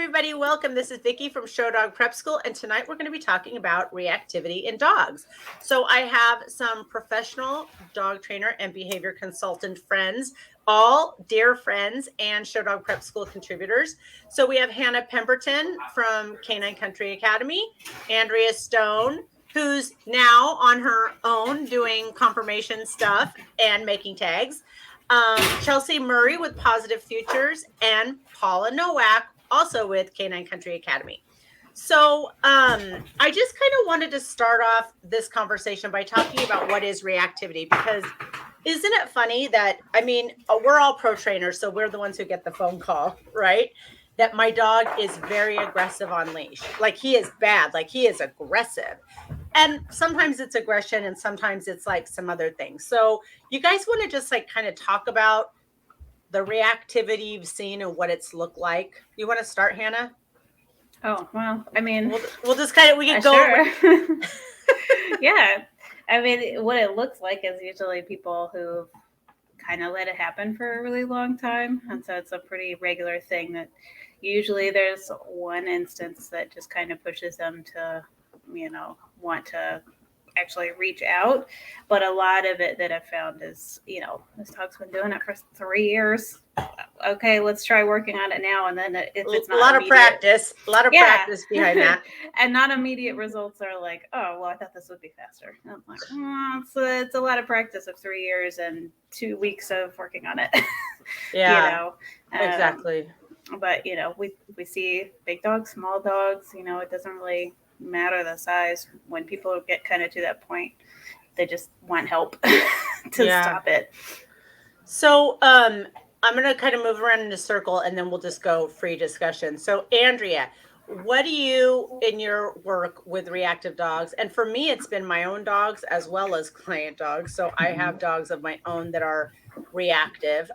everybody. Welcome. This is Vicki from Show Dog Prep School, and tonight we're going to be talking about reactivity in dogs. So I have some professional dog trainer and behavior consultant friends, all dear friends and Show Dog Prep School contributors. So we have Hannah Pemberton from Canine Country Academy, Andrea Stone, who's now on her own doing confirmation stuff and making tags. Chelsea Murray with Positive Futures, and Paula Nowak, also with Canine Country Academy. So I just kind of wanted to start off this conversation by talking about what is reactivity, because isn't it funny that, I mean, we're all pro trainers, so we're the ones who get the phone call, right? That my dog is very aggressive on leash. Like, he is bad, like he is aggressive. And sometimes it's aggression and sometimes it's like some other things. So you guys want to just like kind of talk about the reactivity you've seen and what it's looked like? You want to start, Hannah? Oh, well, I mean, we'll just kind of, we can go. Sure. Yeah. I mean, what it looks like is usually people who kind of let it happen for a really long time. And so it's a pretty regular thing that usually there's one instance that just kind of pushes them to, want to actually reach out. But a lot of it that I've found is, this dog's been doing it for 3 years. Okay, let's try working on it now. And then if it's not a lot of practice behind that. And not immediate results are like, oh, well, I thought this would be faster. And I'm like, it's a lot of practice of 3 years and 2 weeks of working on it. Yeah, exactly. But, we see big dogs, small dogs, it doesn't really matter the size. When people get kind of to that point, they just want help to stop it. So I'm going to kind of move around in a circle and then we'll just go free discussion. So Andrea, what do you, in your work with reactive dogs, and for me it's been my own dogs as well as client dogs, so I have dogs of my own that are reactive,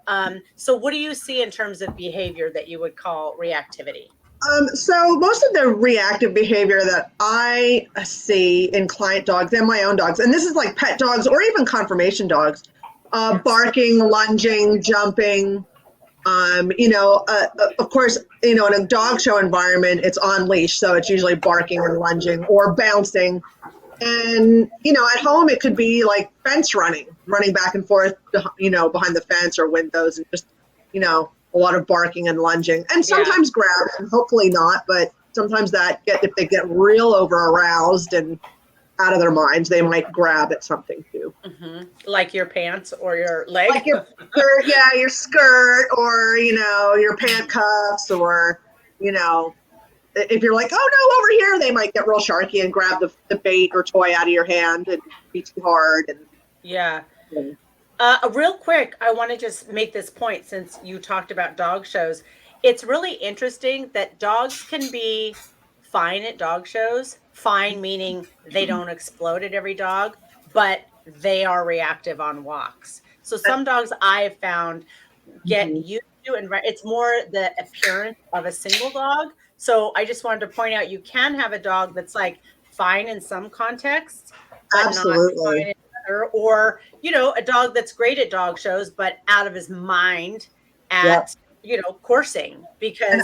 so what do you see in terms of behavior that you would call reactivity? So most of the reactive behavior that I see in client dogs and my own dogs, and this is like pet dogs or even conformation dogs, barking, lunging, jumping, of course, in a dog show environment, it's on leash, so it's usually barking and lunging or bouncing. And, at home, it could be like fence running back and forth, behind the fence or windows, and just, a lot of barking and lunging, and sometimes grab, and hopefully not, but sometimes if they get real over aroused and out of their minds, they might grab at something too. Mm-hmm. Like your pants or your leg? Like your skirt, your skirt, or, your pant cuffs, or, if you're like, oh no, over here, they might get real sharky and grab the bait or toy out of your hand and be too hard. And real quick, I want to just make this point, since you talked about dog shows. It's really interesting that dogs can be fine at dog shows. Fine meaning they don't explode at every dog, but they are reactive on walks. So some dogs I have found get used to, and it's more the appearance of a single dog. So I just wanted to point out, you can have a dog that's like fine in some contexts, but absolutely not fine in other, or a dog that's great at dog shows but out of his mind at coursing, because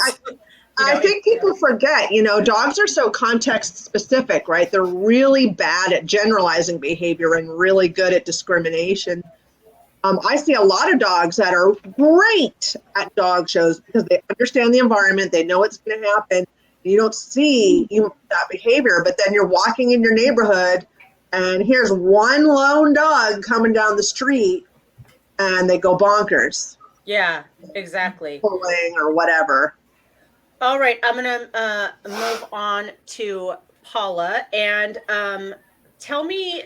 I think people forget, dogs are so context specific, right? They're really bad at generalizing behavior and really good at discrimination. I see a lot of dogs that are great at dog shows because they understand the environment. They know what's going to happen. You don't see that behavior, but then you're walking in your neighborhood and here's one lone dog coming down the street and they go bonkers. Yeah, exactly. Pulling or whatever. All right, I'm going to move on to Paula, and tell me,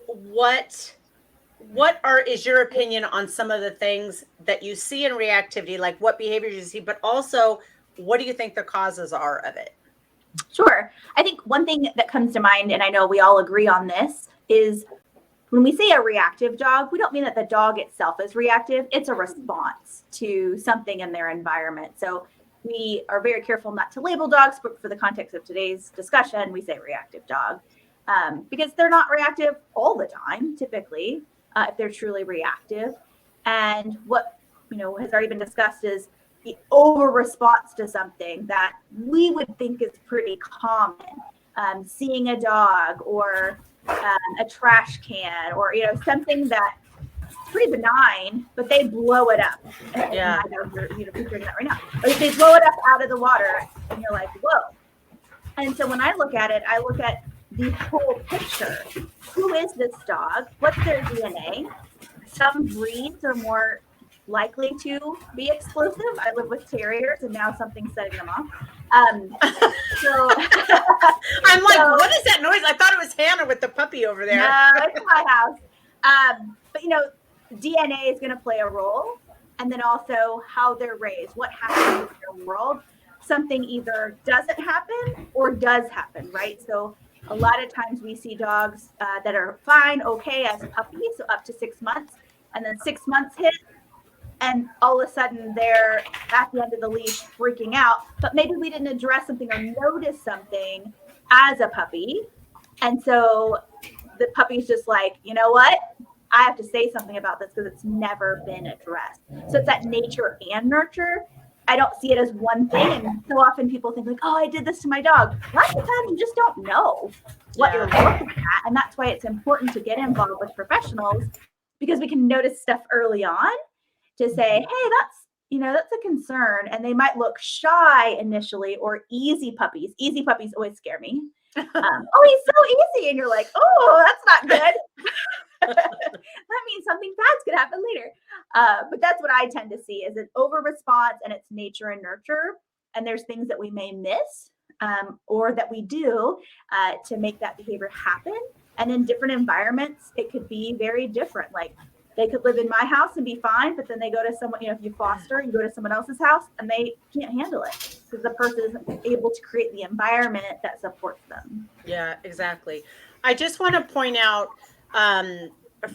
what is your opinion on some of the things that you see in reactivity, like what behaviors you see, but also what do you think the causes are of it? Sure. I think one thing that comes to mind, and I know we all agree on this, is when we say a reactive dog, we don't mean that the dog itself is reactive. It's a response to something in their environment. So we are very careful not to label dogs, but for the context of today's discussion, we say reactive dog because they're not reactive all the time, typically, if they're truly reactive. And what has already been discussed is the over response to something that we would think is pretty common. Seeing a dog or a trash can or, something that's pretty benign, but they blow it up. Yeah. You're picturing that right now. But if they blow it up out of the water and you're like, whoa. And so when I look at it, I look at the whole picture. Who is this dog? What's their DNA? Some breeds are more likely to be explosive. I live with terriers, and now something's setting them off. So I'm like, what is that noise? I thought it was Hannah with the puppy over there. No, it's my house. But DNA is going to play a role, and then also how they're raised, what happens in their world. Something either doesn't happen or does happen, right? So a lot of times we see dogs that are fine, okay, as puppies, so up to 6 months, and then 6 months hit, and all of a sudden they're at the end of the leash freaking out, but maybe we didn't address something or notice something as a puppy. And so the puppy's just like, you know what? I have to say something about this because it's never been addressed. So it's that nature and nurture. I don't see it as one thing. And so often people think like, oh, I did this to my dog. Lots of times you just don't know what you're looking at. And that's why it's important to get involved with professionals, because we can notice stuff early on to say, hey, that's a concern. And they might look shy initially, or easy puppies. Easy puppies always scare me. Oh, he's so easy. And you're like, oh, that's not good. That means something bad's going to happen later. But that's what I tend to see is an over response, and it's nature and nurture. And there's things that we may miss or that we do to make that behavior happen. And in different environments, it could be very different. Like they could live in my house and be fine, but then they go to someone, if you foster, you go to someone else's house and they can't handle it because the person isn't able to create the environment that supports them. Yeah, exactly. I just want to point out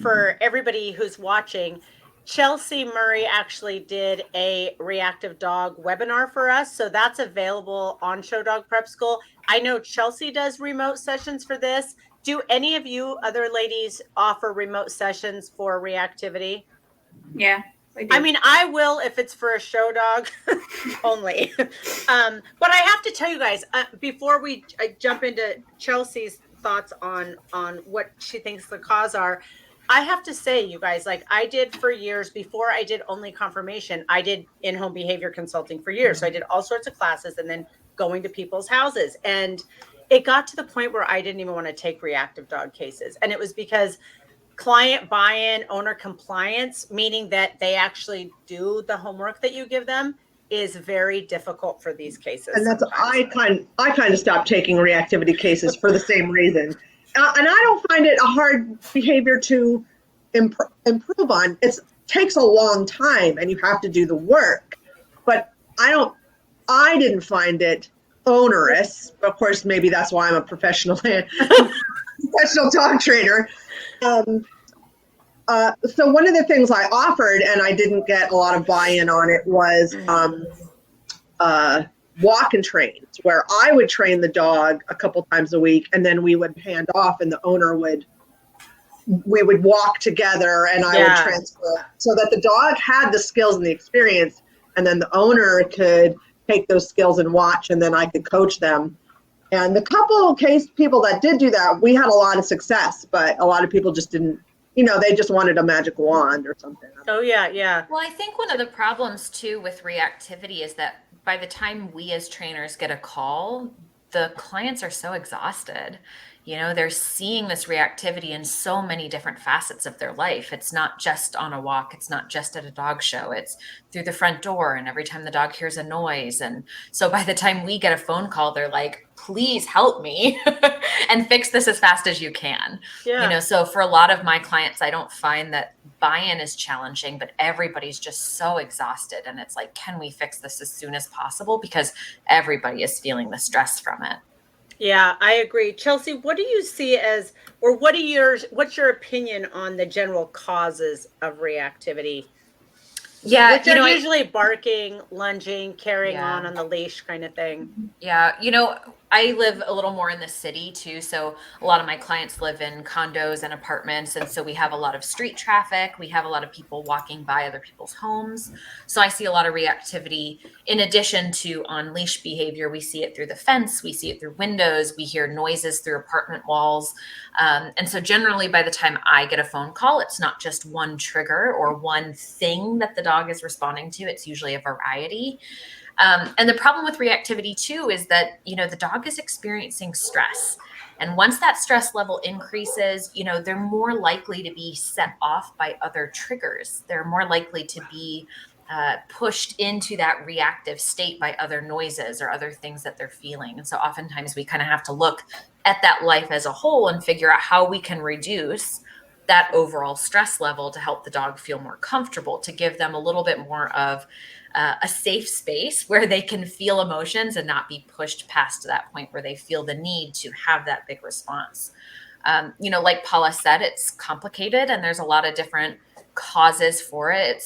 for everybody who's watching, Chelsea Murray actually did a reactive dog webinar for us. So that's available on Show Dog Prep School. I know Chelsea does remote sessions for this. Do any of you other ladies offer remote sessions for reactivity? Yeah. I mean, I will if it's for a show dog only. But I have to tell you guys, before I jump into Chelsea's thoughts on what she thinks the cause are, I have to say, you guys, like I did for years before I did only confirmation, I did in-home behavior consulting for years. So I did all sorts of classes and then going to people's houses. And it got to the point where I didn't even want to take reactive dog cases. And it was because client buy-in, owner compliance, meaning that they actually do the homework that you give them, is very difficult for these cases. And that's sometimes. I kind of stopped taking reactivity cases for the same reason. And I don't find it a hard behavior to improve on. It takes a long time and you have to do the work. But I didn't find it onerous. Of course, maybe that's why I'm a professional dog trainer. So one of the things I offered, and I didn't get a lot of buy-in on it, was walk and trains, where I would train the dog a couple times a week, and then we would hand off, and the owner we would walk together, and I would transfer, so that the dog had the skills and the experience, and then the owner could take those skills and watch, and then I could coach them. And the couple people that did do that, we had a lot of success, but a lot of people just didn't, they just wanted a magic wand or something. Oh, yeah. Well, I think one of the problems too with reactivity is that by the time we as trainers get a call, the clients are so exhausted. They're seeing this reactivity in so many different facets of their life. It's not just on a walk. It's not just at a dog show. It's through the front door and every time the dog hears a noise. And so by the time we get a phone call, they're like, please help me and fix this as fast as you can. Yeah. So for a lot of my clients, I don't find that buy-in is challenging, but everybody's just so exhausted. And it's like, can we fix this as soon as possible? Because everybody is feeling the stress from it. Yeah, I agree. Chelsea, what do you see as, or what's your opinion on the general causes of reactivity? Yeah, which are usually barking, lunging, carrying on the leash kind of thing. Yeah, I live a little more in the city too. So a lot of my clients live in condos and apartments. And so we have a lot of street traffic. We have a lot of people walking by other people's homes. So I see a lot of reactivity in addition to on leash behavior. We see it through the fence. We see it through windows. We hear noises through apartment walls. And so generally by the time I get a phone call, it's not just one trigger or one thing that the dog is responding to. It's usually a variety. And the problem with reactivity too is that, the dog is experiencing stress. And once that stress level increases, they're more likely to be set off by other triggers. They're more likely to be pushed into that reactive state by other noises or other things that they're feeling. And so oftentimes we kind of have to look at that life as a whole and figure out how we can reduce that overall stress level to help the dog feel more comfortable, to give them a little bit more of a safe space where they can feel emotions and not be pushed past to that point where they feel the need to have that big response. Like Paula said, it's complicated and there's a lot of different causes for it.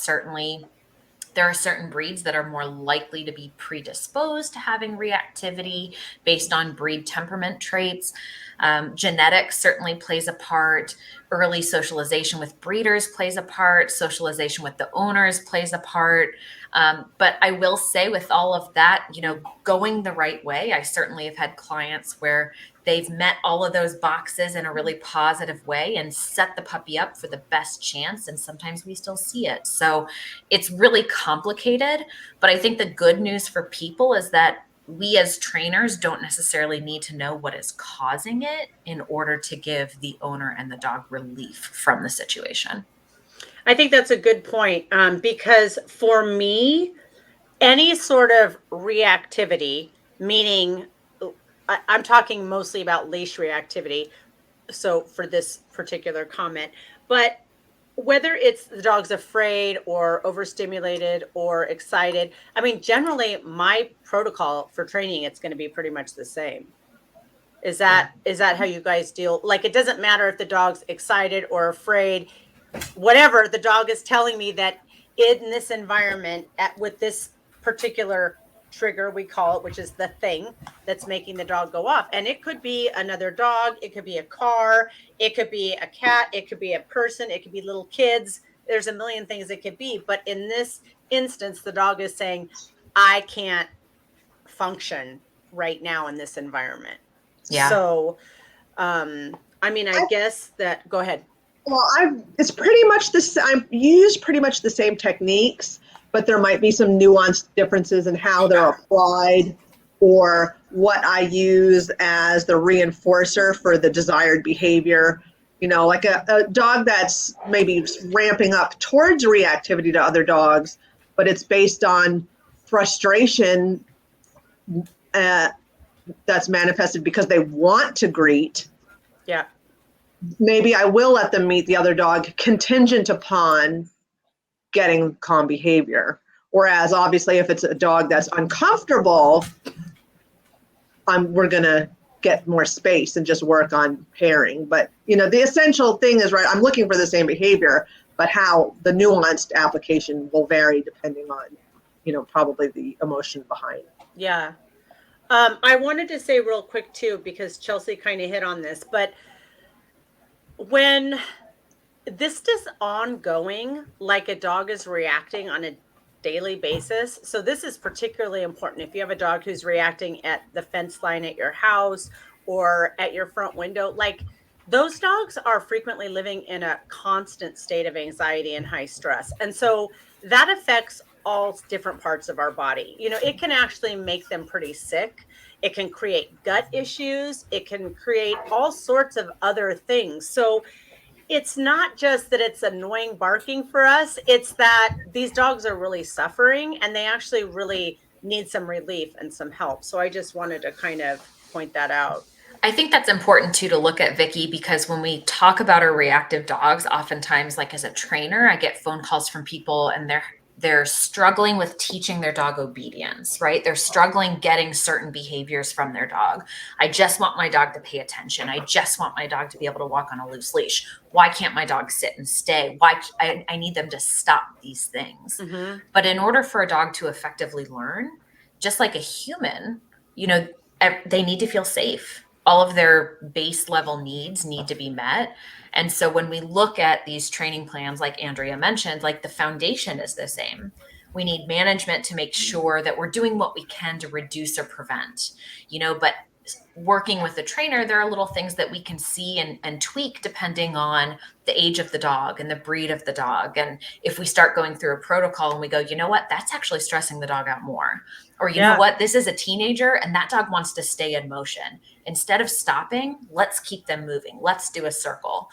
There are certain breeds that are more likely to be predisposed to having reactivity based on breed temperament traits. Genetics certainly plays a part. Early socialization with breeders plays a part. Socialization with the owners plays a part. But I will say with all of that, going the right way, I certainly have had clients where they've met all of those boxes in a really positive way and set the puppy up for the best chance. And sometimes we still see it. So it's really complicated. But I think the good news for people is that we as trainers don't necessarily need to know what is causing it in order to give the owner and the dog relief from the situation. I think that's a good point, because for me, any sort of reactivity, meaning I'm talking mostly about leash reactivity, so for this particular comment, but whether it's the dog's afraid or overstimulated or excited, I mean, generally my protocol for training, it's going to be pretty much the same. Is that how you guys deal? Like, it doesn't matter if the dog's excited or afraid, whatever the dog is telling me that in this environment with this particular trigger, we call it, which is the thing that's making the dog go off. And it could be another dog, it could be a car, it could be a cat, it could be a person, it could be little kids. There's a million things it could be. But in this instance, the dog is saying, I can't function right now in this environment. Yeah. So I guess that, go ahead. Well, it's pretty much I've used pretty much the same techniques, but there might be some nuanced differences in how they're applied or what I use as the reinforcer for the desired behavior. Like a dog that's maybe ramping up towards reactivity to other dogs, but it's based on frustration that's manifested because they want to greet. Yeah. Maybe I will let them meet the other dog contingent upon getting calm behavior. Whereas obviously if it's a dog that's uncomfortable, we're going to get more space and just work on pairing. But, the essential thing is, right, I'm looking for the same behavior, but how the nuanced application will vary depending on, probably the emotion behind it. Yeah. I wanted to say real quick too, because Chelsea kind of hit on this, but when this is ongoing, like a dog is reacting on a daily basis. So this is particularly important if you have a dog who's reacting at the fence line at your house or at your front window. Like, those dogs are frequently living in a constant state of anxiety and high stress. And so that affects all different parts of our body. It can actually make them pretty sick. It can create gut issues. It can create all sorts of other things. So it's not just that it's annoying barking for us. It's that these dogs are really suffering and they actually really need some relief and some help. So I just wanted to kind of point that out. I think that's important too to look at, Vicki, because when we talk about our reactive dogs, oftentimes, like as a trainer, I get phone calls from people and they're struggling with teaching their dog obedience, right? They're struggling getting certain behaviors from their dog. I just want my dog to pay attention. I just want my dog to be able to walk on a loose leash. Why can't my dog sit and stay? I need them to stop these things. Mm-hmm. But in order for a dog to effectively learn, just like a human, they need to feel safe. All of their base level needs need to be met. And so when we look at these training plans, like Andrea mentioned, like the foundation is the same. We need management to make sure that we're doing what we can to reduce or prevent, but working with the trainer, there are little things that we can see and tweak depending on the age of the dog and the breed of the dog. And if we start going through a protocol and we go, you know what, that's actually stressing the dog out more. Or you know what, this is a teenager and that dog wants to stay in motion. Instead of stopping, let's keep them moving. Let's do a circle.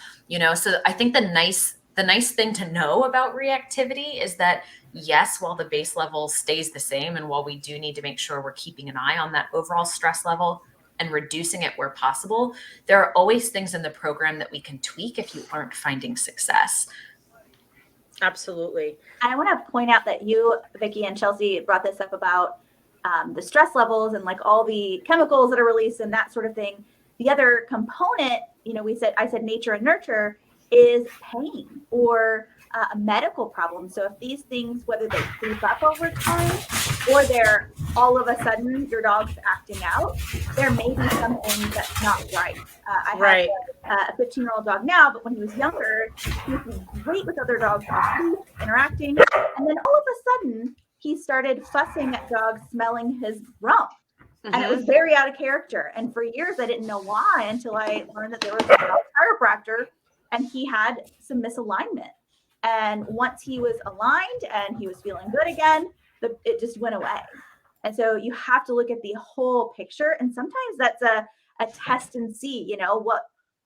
So I think the nice thing to know about reactivity is that, yes, while the base level stays the same, and while we do need to make sure we're keeping an eye on that overall stress level and reducing it where possible, there are always things in the program that we can tweak if you aren't finding success. Absolutely. I want to point out that you, Vicki, and Chelsea brought this up about the stress levels and like all the chemicals that are released and that sort of thing. The other component, I said nature and nurture, is pain or a medical problem. So if these things, whether they creep up over time or they're all of a sudden your dog's acting out, there may be something that's not right. I have a 15-year-old dog now, but when he was younger, he was great with other dogs off leash, interacting. And then all of a sudden, he started fussing at dogs smelling his rump. Mm-hmm. And it was very out of character. And for years, I didn't know why until I learned that there was a dog chiropractor and he had some misalignment. And once he was aligned and he was feeling good again, it just went away. And so you have to look at the whole picture. And sometimes that's a test and see,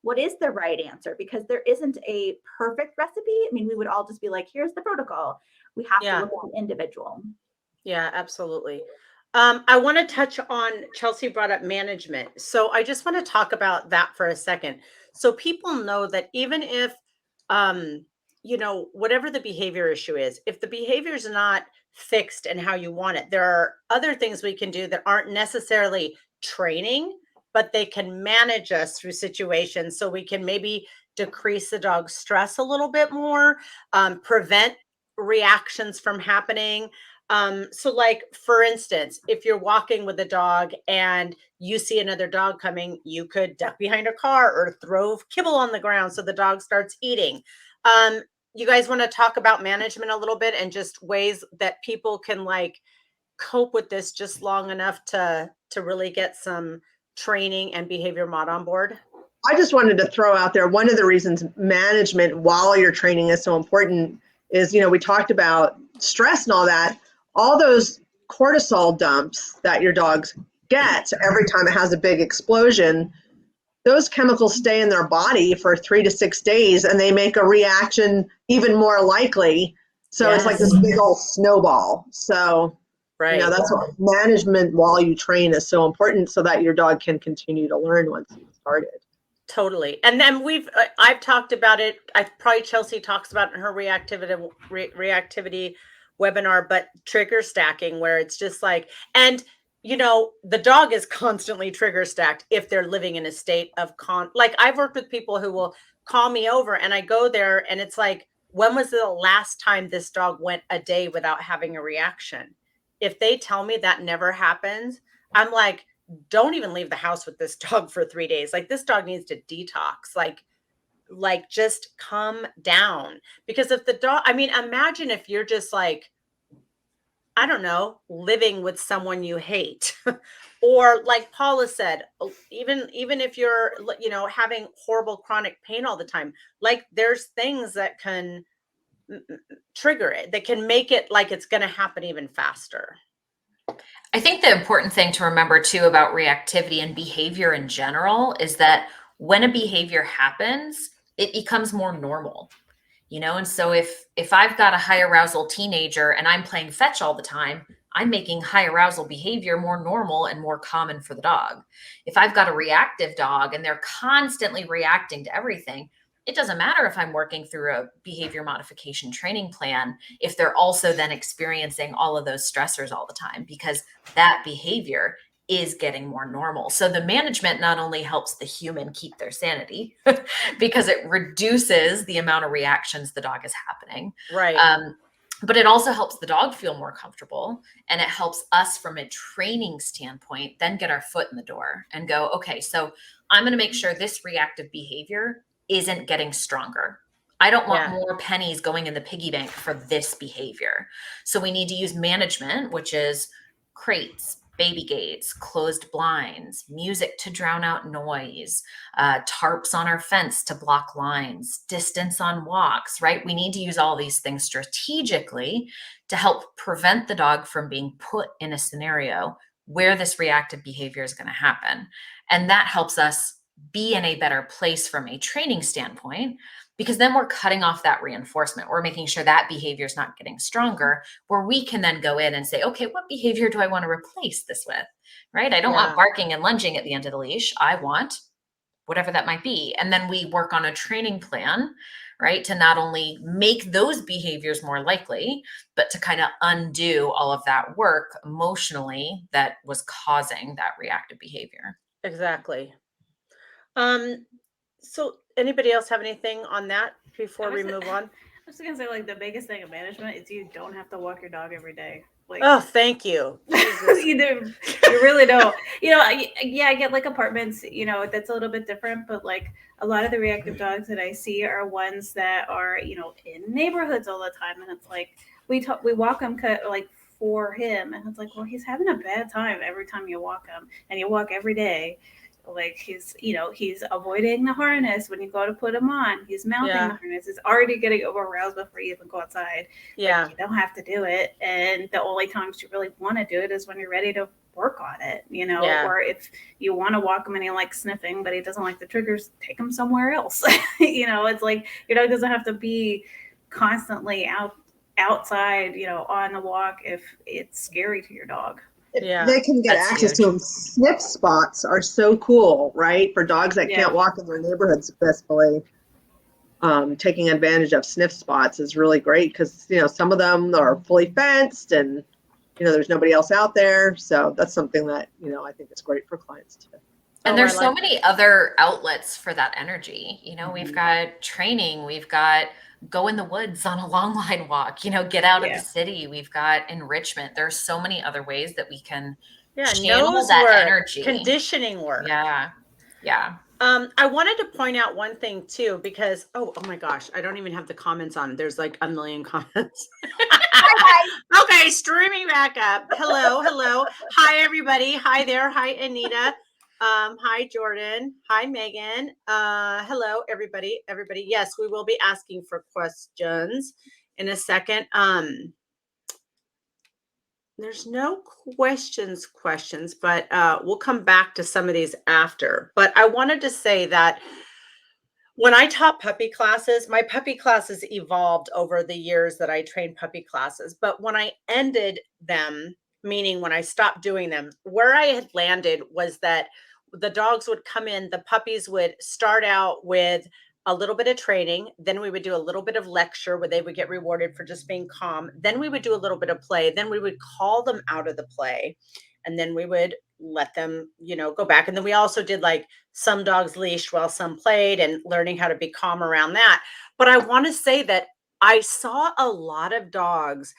what is the right answer? Because there isn't a perfect recipe. I mean, we would all just be like, here's the protocol. We have to look at the individual. Yeah, absolutely. I want to touch on, Chelsea brought up management. So I just want to talk about that for a second. So people know that even if, whatever the behavior issue is, if the behavior is not fixed and how you want it, there are other things we can do that aren't necessarily training, but they can manage us through situations. So we can maybe decrease the dog's stress a little bit more, prevent reactions from happening. So like, for instance, if you're walking with a dog and you see another dog coming, you could duck behind a car or throw kibble on the ground so the dog starts eating. You guys want to talk about management a little bit and just ways that people can like cope with this just long enough to really get some training and behavior mod on board? I just wanted to throw out there, one of the reasons management while you're training is so important is, we talked about stress and all those cortisol dumps that your dog gets every time it has a big explosion, those chemicals stay in their body for 3 to 6 days and they make a reaction even more likely. So It's like this big old snowball. So, that's what management while you train is so important so that your dog can continue to learn once you've started. Totally. And then I've talked about it. Probably Chelsea talks about it in her reactivity webinar, but trigger stacking, where it's just like, and the dog is constantly trigger stacked if they're living in a state of like I've worked with people who will call me over and I go there and it's like, when was the last time this dog went a day without having a reaction? If they tell me that never happens, I'm like, don't even leave the house with this dog for 3 days. Like, this dog needs to detox. Like just come down. Because if the dog, imagine if you're just like, I don't know, living with someone you hate. Or like Paula said, even if you're, having horrible chronic pain all the time, like there's things that can trigger it, that can make it like it's going to happen even faster. I think the important thing to remember too about reactivity and behavior in general is that when a behavior happens, it becomes more normal. And so if I've got a high arousal teenager and I'm playing fetch all the time, I'm making high arousal behavior more normal and more common for the dog. If I've got a reactive dog and they're constantly reacting to everything, it doesn't matter if I'm working through a behavior modification training plan, if they're also then experiencing all of those stressors all the time, because that behavior is getting more normal. So the management not only helps the human keep their sanity because it reduces the amount of reactions the dog is happening. Right. But it also helps the dog feel more comfortable, and it helps us from a training standpoint then get our foot in the door and go, okay, so I'm going to make sure this reactive behavior isn't getting stronger. I don't want more pennies going in the piggy bank for this behavior. So we need to use management, which is crates, baby gates, closed blinds, music to drown out noise, tarps on our fence to block lines, distance on walks, right? We need to use all these things strategically to help prevent the dog from being put in a scenario where this reactive behavior is going to happen. And that helps us be in a better place from a training standpoint, because then we're cutting off that reinforcement. We're making sure that behavior is not getting stronger, where we can then go in and say, okay, what behavior do I want to replace this with? Right? I don't want barking and lunging at the end of the leash. I want whatever that might be. And then we work on a training plan, right, to not only make those behaviors more likely, but to kind of undo all of that work emotionally that was causing that reactive behavior. Exactly. So anybody else have anything on that before we move on? I was gonna say, like, the biggest thing of management is you don't have to walk your dog every day. Like, oh, thank you. you really don't. I get like apartments, that's a little bit different, but like a lot of the reactive dogs that I see are ones that are, in neighborhoods all the time, and it's like we walk them like for him, and it's like, well, he's having a bad time every time you walk him, and you walk every day. Like he's avoiding the harness when you go to put him on. He's mounting the harness. He's already getting over aroused before you even go outside. Yeah. Like, you don't have to do it. And the only times you really want to do it is when you're ready to work on it, or if you want to walk him and he likes sniffing, but he doesn't like the triggers, take him somewhere else. It's like your dog doesn't have to be constantly outside, on the walk if it's scary to your dog. They can get access to them. Sniff spots are so cool, right? For dogs that can't walk in their neighborhood successfully. Taking advantage of sniff spots is really great because, some of them are fully fenced and, there's nobody else out there. So that's something that, I think is great for clients too. And there's so many other outlets for that energy. We've got training, we've got go in the woods on a long line walk, get out of the city. We've got enrichment. There's so many other ways that we can channel that energy. Conditioning work. Yeah. I wanted to point out one thing too, because, oh my gosh, I don't even have the comments on. There's like a million comments. Okay, streaming back up. Hello. Hi, everybody. Hi there. Hi, Anita. Hi, Jordan. Hi, Megan. Hello, everybody. Yes, we will be asking for questions in a second. There's no questions, but we'll come back to some of these after. But I wanted to say that when I taught puppy classes, my puppy classes evolved over the years that I trained puppy classes. But when I ended them, meaning when I stopped doing them, where I had landed was that the dogs would come in, the puppies would start out with a little bit of training. Then we would do a little bit of lecture where they would get rewarded for just being calm. Then we would do a little bit of play. Then we would call them out of the play. And then we would let them, go back. And then we also did like some dogs leashed while some played and learning how to be calm around that. But I want to say that I saw a lot of dogs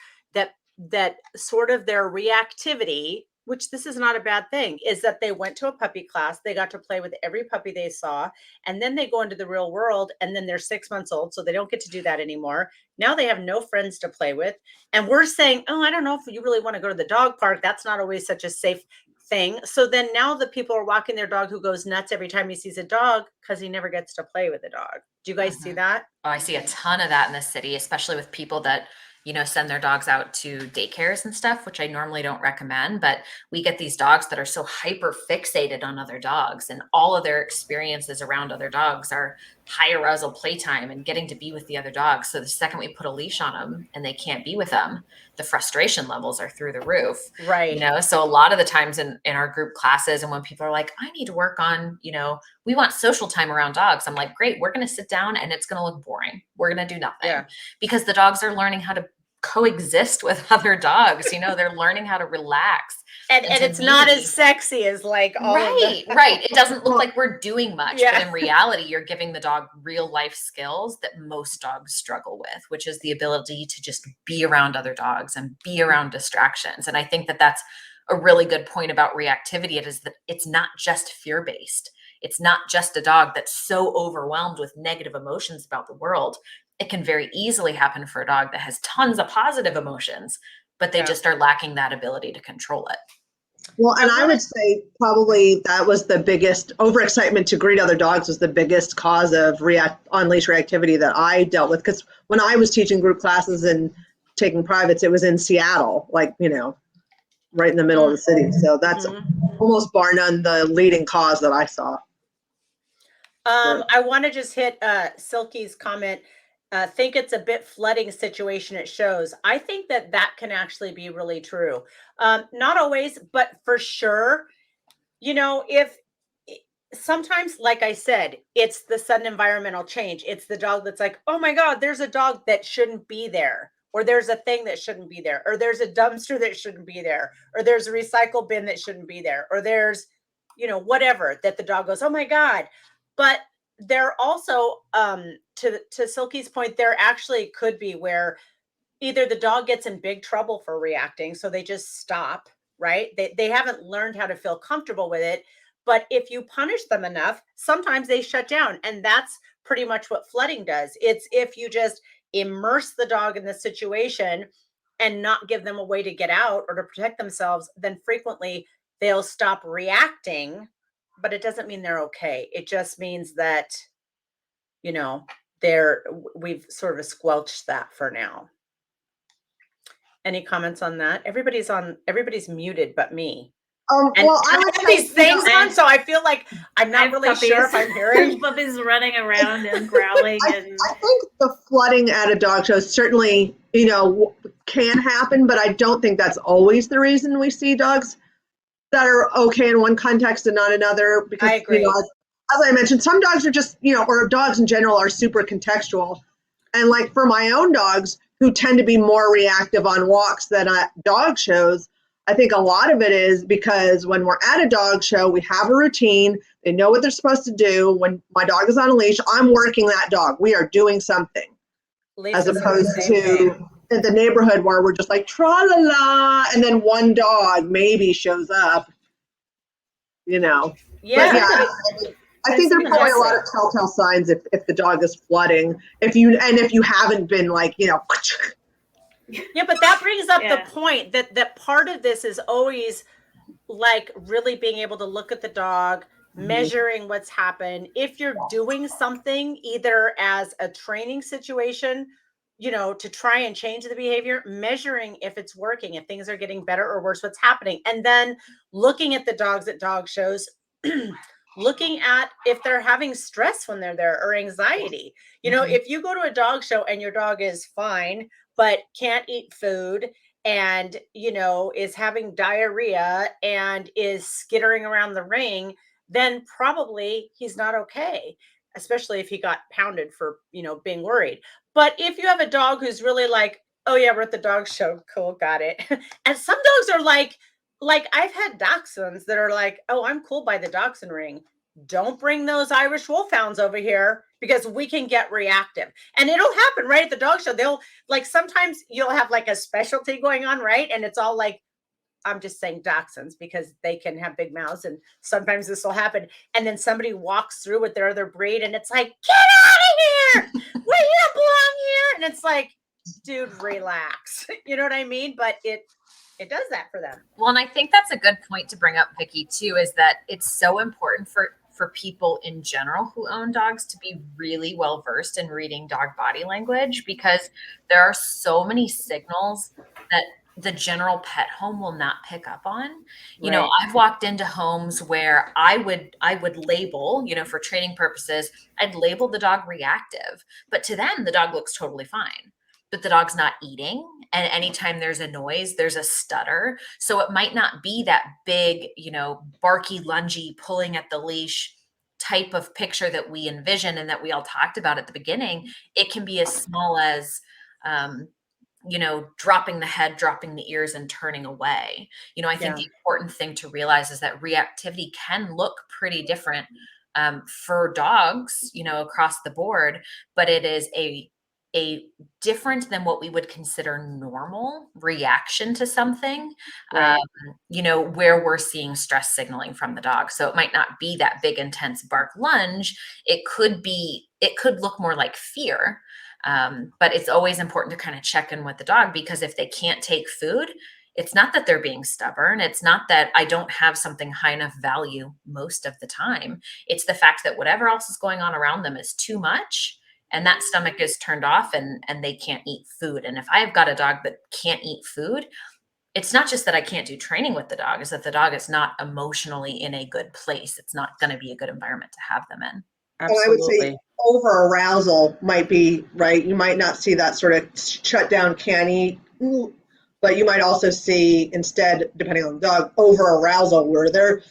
that sort of their reactivity, which this is not a bad thing, is that they went to a puppy class, they got to play with every puppy they saw, and then they go into the real world, and then they're 6 months old, so they don't get to do that anymore. Now they have no friends to play with, and we're saying, oh, I don't know if you really want to go to the dog park. That's not always such a safe thing. So then now the people are walking their dog who goes nuts every time he sees a dog because he never gets to play with a dog. Do you guys see that? Oh, I see a ton of that in the city, especially with people that send their dogs out to daycares and stuff, which I normally don't recommend, but we get these dogs that are so hyper fixated on other dogs, and all of their experiences around other dogs are high arousal playtime and getting to be with the other dogs. So the second we put a leash on them and they can't be with them, the frustration levels are through the roof. Right. So a lot of the times in our group classes, and when people are like, I need to work on, we want social time around dogs. I'm like, great, we're going to sit down and it's going to look boring. We're going to do nothing because the dogs are learning how to coexist with other dogs. They're learning how to relax. And to it's not me- as sexy as like all of the Right. It doesn't look like we're doing much, Yeah. but in reality, you're giving the dog real life skills that most dogs struggle with, which is the ability to just be around other dogs and be around distractions. And I think that that's a really good point about reactivity. It is that it's not just fear-based. It's not just a dog that's so overwhelmed with negative emotions about the world. It can very easily happen for a dog that has tons of positive emotions, but they Yeah. just are lacking that ability to control it. Well, and I would say probably that was the biggest overexcitement to greet other dogs was the biggest cause of on-leash reactivity that I dealt with. Because when I was teaching group classes and taking privates, it was in Seattle, like, you know, right in the middle of the city. So that's almost bar none the leading cause that I saw. I want to just hit Silky's comment. Think it's a bit flooding situation it shows. I think that that can actually be really true. Not always, but for sure. You know, if sometimes, like I said, it's the sudden environmental change. It's the dog that's like, oh my God, there's a dog that shouldn't be there. Or there's a thing that shouldn't be there. Or there's a dumpster that shouldn't be there. Or there's a recycle bin that shouldn't be there. Or there's, you know, whatever that the dog goes, oh my God. But there also, to Silky's point, there actually could be where either the dog gets in big trouble for reacting, so they just stop, right? They haven't learned how to feel comfortable with it. But if you punish them enough, sometimes they shut down. And that's pretty much what flooding does. It's if you just immerse the dog in the situation and not give them a way to get out or to protect themselves, then frequently they'll stop reacting. But it doesn't mean they're okay. It just means that, you know, we've sort of squelched that for now. Any comments on that? Everybody's muted but me. And Well, I I would have say these things on, so I feel like I'm not really sure if I'm hearing. Puppies running around and growling. I think the flooding at a dog show certainly, you know, can happen, but I don't think that's always the reason we see dogs that are okay in one context and not another. Because, I agree. you know, as I mentioned, some dogs are just, you know, or dogs in general are super contextual. And like for my own dogs who tend to be more reactive on walks than at dog shows, I think a lot of it is because when we're at a dog show, we have a routine. They know what they're supposed to do. When my dog is on a leash, I'm working that dog. We are doing something. As opposed to in the neighborhood where we're just like tra-la-la, and then one dog maybe shows up, you know. Yeah. But yeah, I think there's probably a lot of telltale signs if the dog is flooding. If you haven't been like, you know. Yeah, but that brings up the point that part of this is always like really being able to look at the dog, measuring what's happened. If you're doing something either as a training situation, you know, to try and change the behavior, measuring if it's working, if things are getting better or worse, what's happening. And then looking at the dogs at dog shows, looking at if they're having stress when they're there or anxiety. You know, if you go to a dog show and your dog is fine, but can't eat food and, you know, is having diarrhea and is skittering around the ring, then probably he's not okay, especially if he got pounded for, you know, being worried. But if you have a dog who's really like, oh yeah, we're at the dog show, cool, got it. And some dogs are like I've had dachshunds that are like, oh, I'm cool by the dachshund ring. Don't bring those Irish wolfhounds over here because we can get reactive. And it'll happen right at the dog show. They'll like, sometimes you'll have like a specialty going on, right? And it's all like, I'm just saying dachshunds because they can have big mouths and sometimes this will happen. And then somebody walks through with their other breed and it's like, get out of here. We don't belong here. And it's like, dude, relax. You know what I mean? But it does that for them. Well, and I think that's a good point to bring up, Vicki, too, is that it's so important for people in general who own dogs to be really well versed in reading dog body language, because there are so many signals that the general pet home will not pick up on. You know, I've walked into homes where I would label, you know, for training purposes, I'd label the dog reactive, but to them, the dog looks totally fine. But the dog's not eating. And anytime there's a noise, there's a stutter. So it might not be that big, you know, barky, lungy, pulling at the leash type of picture that we envision and that we all talked about at the beginning. It can be as small as dropping the head, dropping the ears, and turning away. I think the important thing to realize is that reactivity can look pretty different for dogs, across the board, but it is a different than what we would consider normal reaction to something, Right. where we're seeing stress signaling from the dog. So it might not be that big, intense bark lunge. It could look more like fear. But it's always important to kind of check in with the dog, because if they can't take food, it's not that they're being stubborn. It's not that I don't have something high enough value most of the time. It's the fact that whatever else is going on around them is too much, and that stomach is turned off, and they can't eat food. And if I've got a dog that can't eat food, it's not just that I can't do training with the dog, it's that the dog is not emotionally in a good place. It's not going to be a good environment to have them in. Absolutely. And I would say over arousal might be, right? You might not see that sort of shut down, can't eat, but you might also see, instead, depending on the dog, over arousal, where they're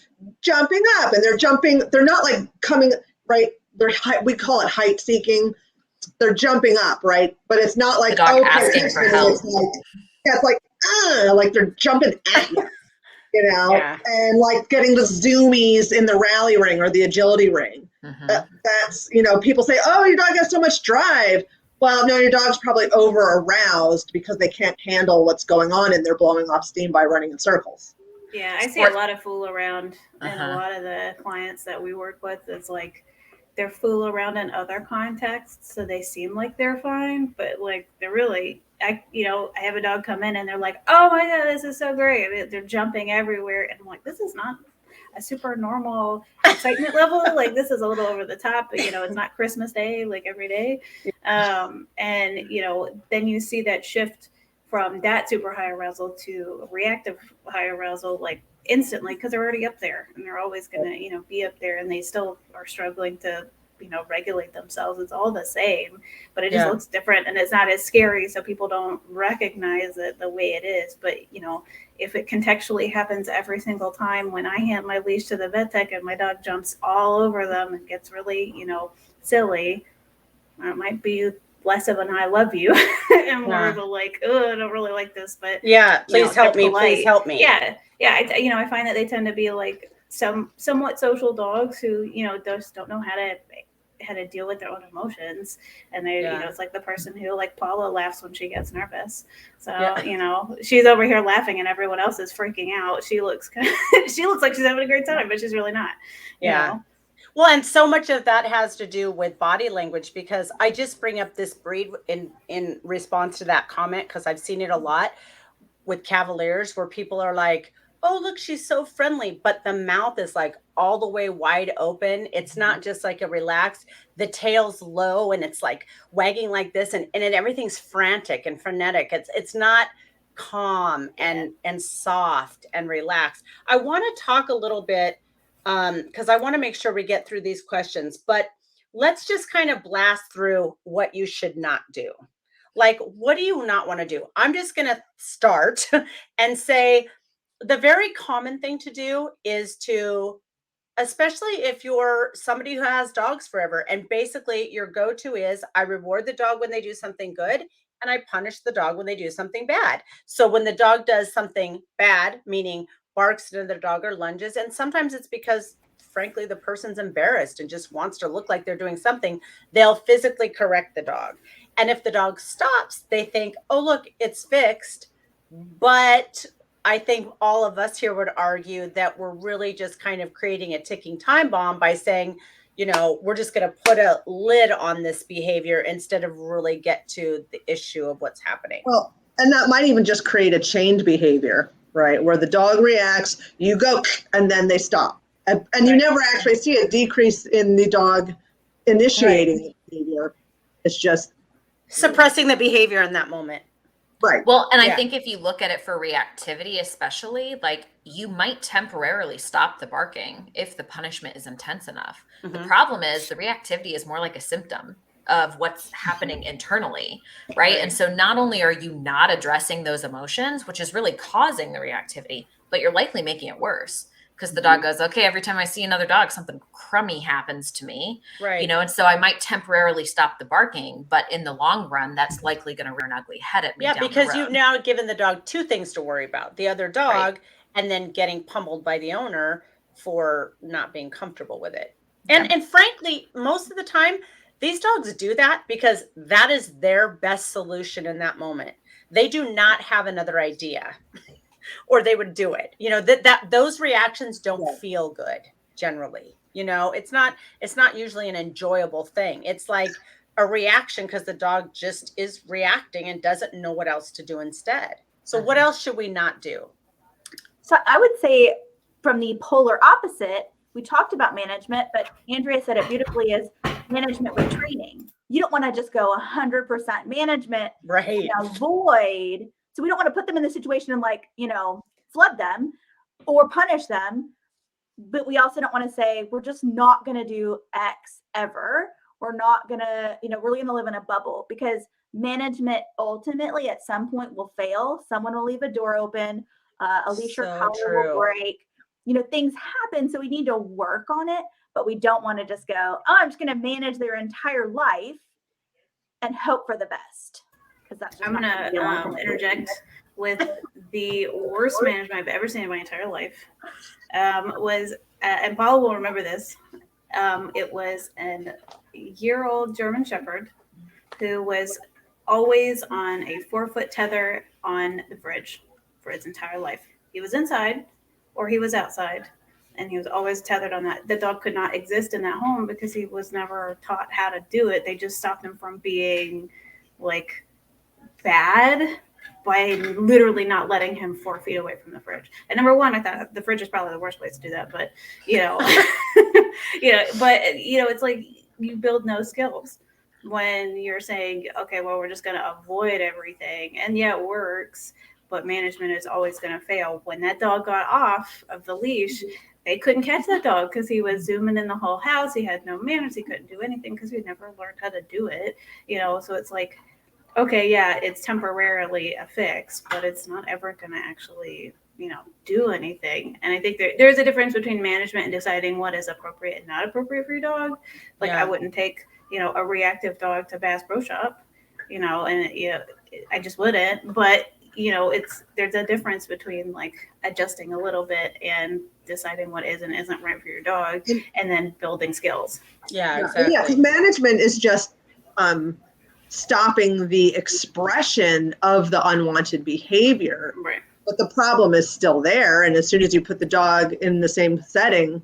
jumping up and they're not like coming, right? We call it height seeking. They're jumping up, right? But it's not like, the dog asking for help. It's like they're jumping at you. And like getting the zoomies in the rally ring or the agility ring. Mm-hmm. That's, people say, oh, your dog has so much drive. Well, no, your dog's probably over aroused because they can't handle what's going on and they're blowing off steam by running in circles. Yeah, I see a lot of fool around, and a lot of the clients that we work with, it's like they're fool around in other contexts, so they seem like they're fine, but like they're really, I have a dog come in and they're like, oh my God, this is so great. I mean, they're jumping everywhere. And I'm like, this is not a super normal excitement level. Like, this is a little over the top, but it's not Christmas Day, like every day. And, then you see that shift from that super high arousal to reactive high arousal, like instantly, because they're already up there and they're always going to, be up there, and they still are struggling to, regulate themselves. It's all the same, but it just looks different, and it's not as scary, so people don't recognize it the way it is. But if it contextually happens every single time, when I hand my leash to the vet tech and my dog jumps all over them and gets really silly, it might be less of an I love you and more of a like, oh, I don't really like this, but please help me, please help me. I find that they tend to be like somewhat social dogs who just don't know how to deal with their own emotions, and they it's like the person who, like Paula, laughs when she gets nervous, so she's over here laughing and everyone else is freaking out. She looks like she's having a great time, but she's really not. You know? Well, and so much of that has to do with body language, because I just bring up this breed in response to that comment, because I've seen it a lot with Cavaliers where people are like, oh, look, she's so friendly, but the mouth is like all the way wide open. It's not just like a relaxed, the tail's low and it's like wagging like this, and everything's frantic and frenetic. It's not calm and soft and relaxed. I want to talk a little bit because I want to make sure we get through these questions, but let's just kind of blast through what you should not do. Like, what do you not want to do? I'm just going to start and say, the very common thing to do is to, especially if you're somebody who has dogs forever, and basically your go-to is, I reward the dog when they do something good and I punish the dog when they do something bad. So when the dog does something bad, meaning barks at another dog or lunges, and sometimes it's because frankly the person's embarrassed and just wants to look like they're doing something, they'll physically correct the dog. And if the dog stops, they think, oh, look, it's fixed. But I think all of us here would argue that we're really just kind of creating a ticking time bomb by saying, we're just going to put a lid on this behavior instead of really get to the issue of what's happening. Well, and that might even just create a chained behavior, right? Where the dog reacts, you go, and then they stop. And you never actually see a decrease in the dog initiating the behavior. It's just suppressing the behavior in that moment. Right. Well, and I think if you look at it for reactivity, especially, like, you might temporarily stop the barking if the punishment is intense enough. Mm-hmm. The problem is the reactivity is more like a symptom of what's happening internally, right? And so not only are you not addressing those emotions, which is really causing the reactivity, but you're likely making it worse, because the dog goes, okay, every time I see another dog, something crummy happens to me, Right. and so I might temporarily stop the barking, but in the long run, that's likely going to rear an ugly head at me. Yeah, down because the road. you've now given the dog two things to worry about: the other dog, and then getting pummeled by the owner for not being comfortable with it. And frankly, most of the time, these dogs do that because that is their best solution in that moment. They do not have another idea, or they would do it. That those reactions don't feel good generally. It's not usually an enjoyable thing. It's like a reaction because the dog just is reacting and doesn't know what else to do instead. So what else should we not do? So I would say from the polar opposite, we talked about management, but Andrea said it beautifully, is management with training. You don't want to just go 100% management, Right. avoid. So we don't want to put them in the situation and flood them or punish them. But we also don't want to say, we're just not going to do X ever. We're not going to, we're going to live in a bubble, because management ultimately at some point will fail. Someone will leave a door open. A leash or collar will break. Things happen. So we need to work on it, but we don't want to just go, oh, I'm just going to manage their entire life and hope for the best. Because that's just I'm going to interject with the worst management I've ever seen in my entire life. Was, and Paul will remember this, it was a year-old German Shepherd who was always on a 4-foot tether on the fridge for its entire life. He was inside or he was outside, and he was always tethered on that. The dog could not exist in that home because he was never taught how to do it. They just stopped him from being bad by literally not letting him 4 feet away from the fridge. And number one, I thought the fridge is probably the worst place to do that, but it's like you build no skills when you're saying, okay, well, we're just going to avoid everything. And yeah, it works, but management is always going to fail. When that dog got off of the leash, they couldn't catch that dog because he was zooming in the whole house. He had no manners. He couldn't do anything because he never learned how to do it. So it's like, okay, yeah, it's temporarily a fix, but it's not ever going to actually, do anything. And I think there's a difference between management and deciding what is appropriate and not appropriate for your dog. I wouldn't take, a reactive dog to Bass Pro Shop, I just wouldn't. But, there's a difference between adjusting a little bit and deciding what is and isn't right for your dog, and then building skills. Yeah, exactly. Yeah, because management is just stopping the expression of the unwanted behavior. Right. But the problem is still there. And as soon as you put the dog in the same setting,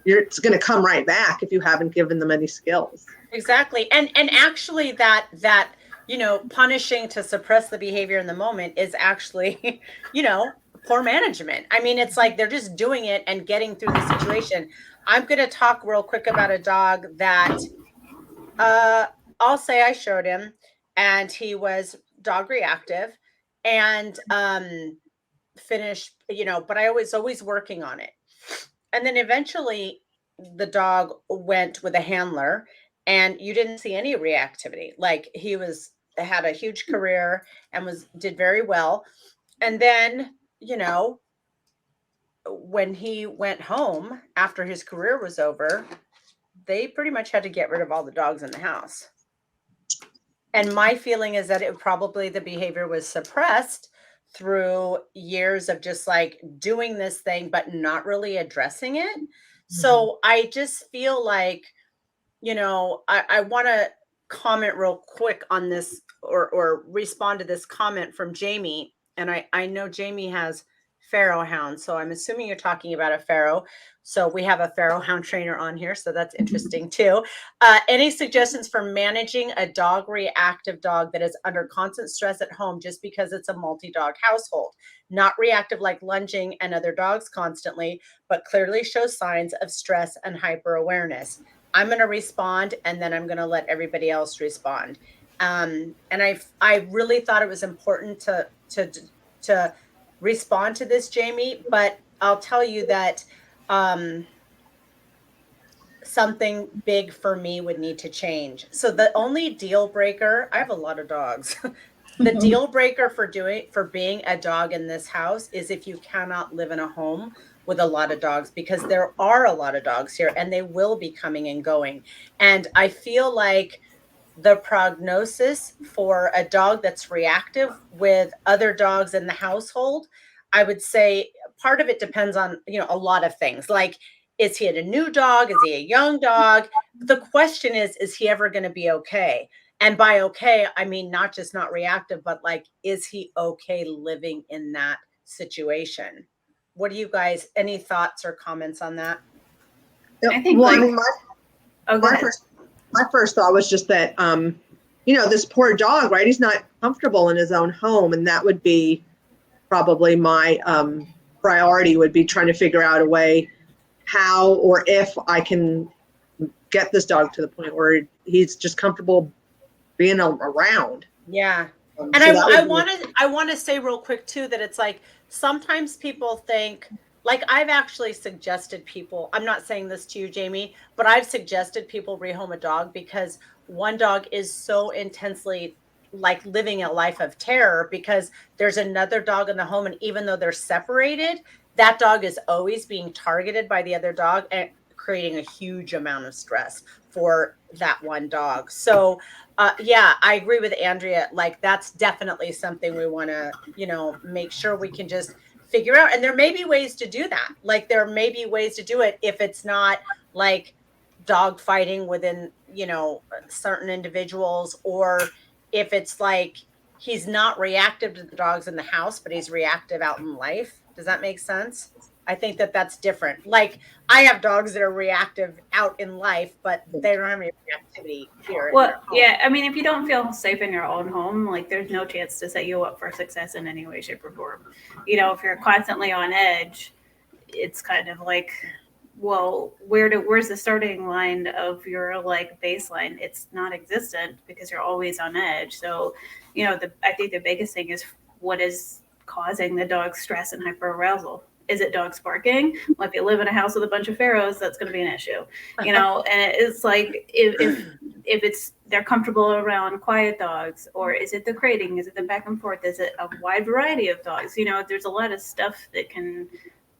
it's going to come right back if you haven't given them any skills. Exactly. And actually that punishing to suppress the behavior in the moment is actually, poor management. I mean, it's like they're just doing it and getting through the situation. I'm going to talk real quick about a dog that I'll say I showed him, and he was dog reactive, and finished, but I was always working on it. And then eventually the dog went with a handler, and you didn't see any reactivity. He had a huge career and did very well. And then, when he went home after his career was over, they pretty much had to get rid of all the dogs in the house. And my feeling is that the behavior was suppressed through years of just doing this thing, but not really addressing it. Mm-hmm. So I just feel like, I want to comment real quick on this, or respond to this comment from Jamie. And I know Jamie has Pharaoh hounds, so I'm assuming you're talking about a Pharaoh. So we have a Pharaoh hound trainer on here, so that's interesting too. Any suggestions for managing a dog reactive dog that is under constant stress at home just because it's a multi-dog household? Not reactive like lunging and other dogs constantly, but clearly shows signs of stress and hyper awareness. I'm going to respond, and then I'm going to let everybody else respond. And I really thought it was important to respond to this, Jamie, but I'll tell you that something big for me would need to change. So the only deal breaker, I have a lot of dogs. The deal breaker for being a dog in this house is if you cannot live in a home with a lot of dogs, because there are a lot of dogs here and they will be coming and going. And I feel like the prognosis for a dog that's reactive with other dogs in the household, I would say part of it depends on, a lot of things. Like, is he a new dog? Is he a young dog? The question is he ever going to be okay? And by okay, I mean not just not reactive, but like, is he okay living in that situation? What do you guys, any thoughts or comments on that? I think, well, I like- mean, Oh, go ahead. my first thought was just that, this poor dog, right? He's not comfortable in his own home, and that would be probably my priority, would be trying to figure out a way how or if I can get this dog to the point where he's just comfortable being around. Yeah. And So that I would be- I want to say real quick too that it's like sometimes people think, like, I've actually suggested people, I'm not saying this to you, Jamie, but I've suggested people rehome a dog because one dog is so intensely like living a life of terror because there's another dog in the home, and even though they're separated, that dog is always being targeted by the other dog and creating a huge amount of stress for that one dog. So yeah, I agree with Andrea. Like, that's definitely something we want to, make sure we can just figure out. And there may be ways to do that. Like, there may be ways to do it if it's not like dog fighting within, certain individuals, or if it's like he's not reactive to the dogs in the house, but he's reactive out in life. Does that make sense? I think that that's different. Like, I have dogs that are reactive out in life, but they don't have any reactivity here. Well, yeah, I mean, if you don't feel safe in your own home, like, there's no chance to set you up for success in any way, shape, or form. If you're constantly on edge, it's kind of like, well, where's the starting line of your like baseline? It's non-existent because you're always on edge. So, I think the biggest thing is what is causing the dog's stress and hyperarousal. Is it dogs barking? Well, if you live in a house with a bunch of pharaohs, that's going to be an issue, and it's like if it's they're comfortable around quiet dogs, or is it the crating? Is it the back and forth? Is it a wide variety of dogs? There's a lot of stuff that can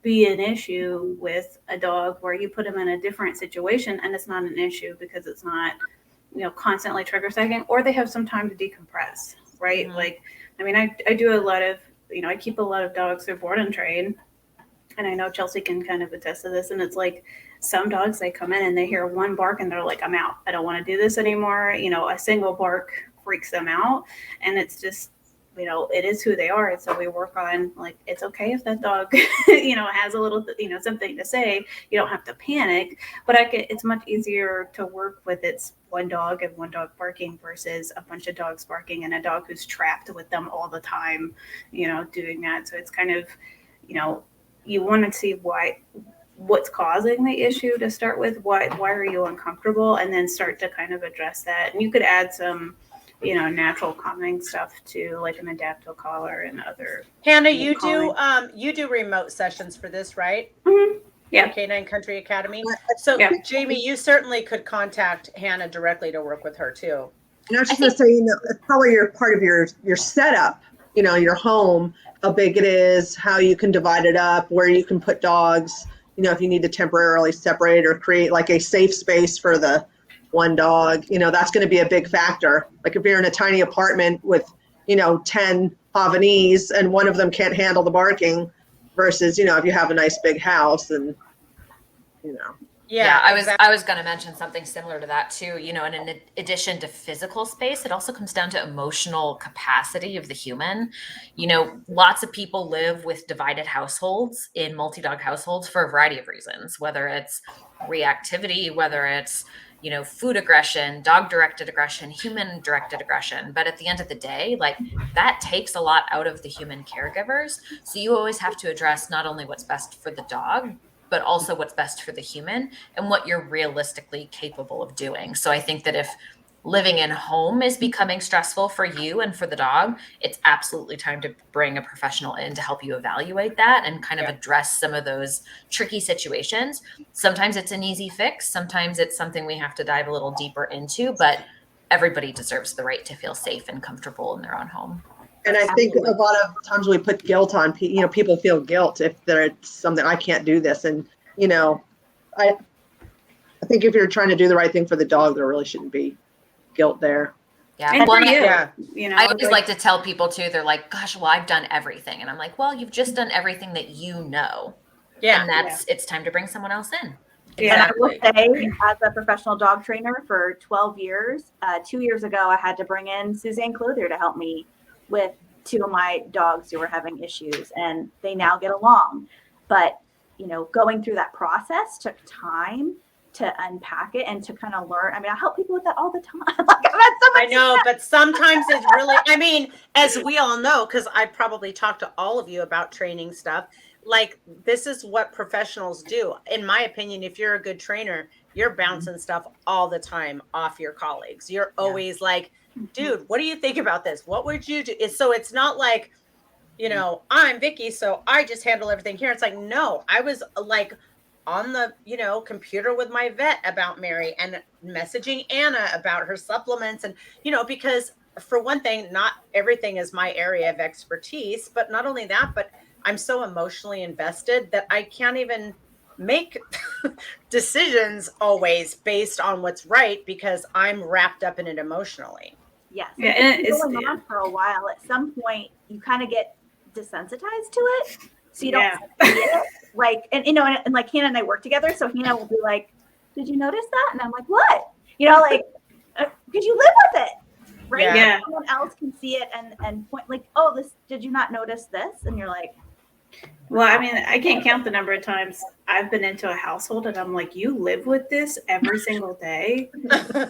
be an issue with a dog where you put them in a different situation and it's not an issue because it's not, constantly trigger second, or they have some time to decompress, right? Mm-hmm. Like, I mean, I do a lot of, I keep a lot of dogs through board and train. And I know Chelsea can kind of attest to this. And it's like some dogs, they come in and they hear one bark and they're like, I'm out. I don't want to do this anymore. A single bark freaks them out. And it's just, it is who they are. And so we work on, like, it's okay if that dog, has a little, something to say. You don't have to panic. But it's much easier to work with it's one dog and one dog barking versus a bunch of dogs barking and a dog who's trapped with them all the time, doing that. So it's kind of, you want to see what's causing the issue to start with. Why are you uncomfortable? And then start to kind of address that. And you could add some, natural calming stuff to, like an adaptive collar and other. Hannah, you do remote sessions for this, right? Mm-hmm. Yeah. Canine Country Academy. So yeah. Jamie, you certainly could contact Hannah directly to work with her too. And I was just going to say, it's probably part of your setup, your home, how big it is, how you can divide it up, where you can put dogs, if you need to temporarily separate or create like a safe space for the one dog, that's going to be a big factor. Like if you're in a tiny apartment with, 10 Havanese and one of them can't handle the barking versus, if you have a nice big house and, Yeah, I was going to mention something similar to that too. And in addition to physical space, it also comes down to emotional capacity of the human. Lots of people live with divided households in multi-dog households for a variety of reasons, whether it's reactivity, whether it's, food aggression, dog-directed aggression, human-directed aggression. But at the end of the day, like, that takes a lot out of the human caregivers. So you always have to address not only what's best for the dog, but also what's best for the human and what you're realistically capable of doing. So I think that if living in home is becoming stressful for you and for the dog, it's absolutely time to bring a professional in to help you evaluate that and kind of address some of those tricky situations. Sometimes it's an easy fix. Sometimes it's something we have to dive a little deeper into, but everybody deserves the right to feel safe and comfortable in their own home. And I think a lot of times we put guilt on people. People feel guilt if there's something, I can't do this. And, I think if you're trying to do the right thing for the dog, there really shouldn't be guilt there. Yeah. And Well, for you, Yeah. I always like to tell people too, they're like, gosh, well, I've done everything. And I'm like, well, you've just done everything that you know. Yeah. And it's time to bring someone else in. Yeah. And I will say, as a professional dog trainer for 12 years, 2 years ago, I had to bring in Suzanne Clothier to help me with 2 of my dogs who were having issues, and they now get along. But, going through that process took time to unpack it and to kind of learn. I mean, I help people with that all the time. Like, I've had so much I know, but sometimes it's really, as we all know, because I probably talked to all of you about training stuff, like this is what professionals do. In my opinion, if you're a good trainer, you're bouncing stuff all the time off your colleagues. You're always like, dude, what do you think about this? What would you do? So it's not like, I'm Vicky, so I just handle everything here. It's like, no, I was like on the, computer with my vet about Mary and messaging Anna about her supplements. And, because for one thing, not everything is my area of expertise, but not only that, but I'm so emotionally invested that I can't even make decisions always based on what's right because I'm wrapped up in it emotionally. Yes. Yeah, and and it's going on for a while. At some point, you kind of get desensitized to it, so you don't see it. Like, and like Hannah and I work together, so Hannah will be like, "Did you notice that?" And I'm like, "What?" Like, because you live with it, right? Yeah. Someone else can see it and point like, "Oh, this. Did you not notice this?" And you're like, well, I mean, I can't count the number of times I've been into a household and I'm like, you live with this every single day?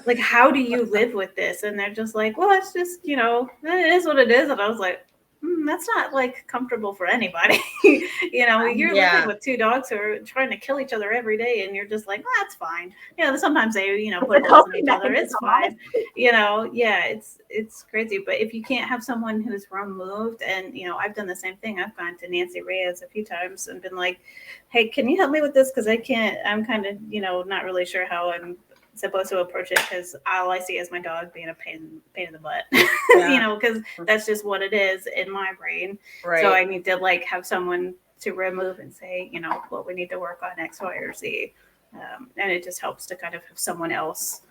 Like, how do you live with this? And they're just like, well, it's just, it is what it is. And I was like, that's not like comfortable for anybody. You're living with 2 dogs who are trying to kill each other every day. And you're just like, well, that's fine. Sometimes they, put holes in each other. It's fine. It's crazy. But if you can't have someone who's removed, and, I've done the same thing. I've gone to Nancy Reyes a few times and been like, hey, can you help me with this? Because I'm kind of, not really sure how I'm supposed to approach it, because all I see is my dog being a pain in the butt, because that's just what it is in my brain. Right. So I need to have someone to remove and say, well, we need to work on X, Y, or Z. And it just helps to kind of have someone else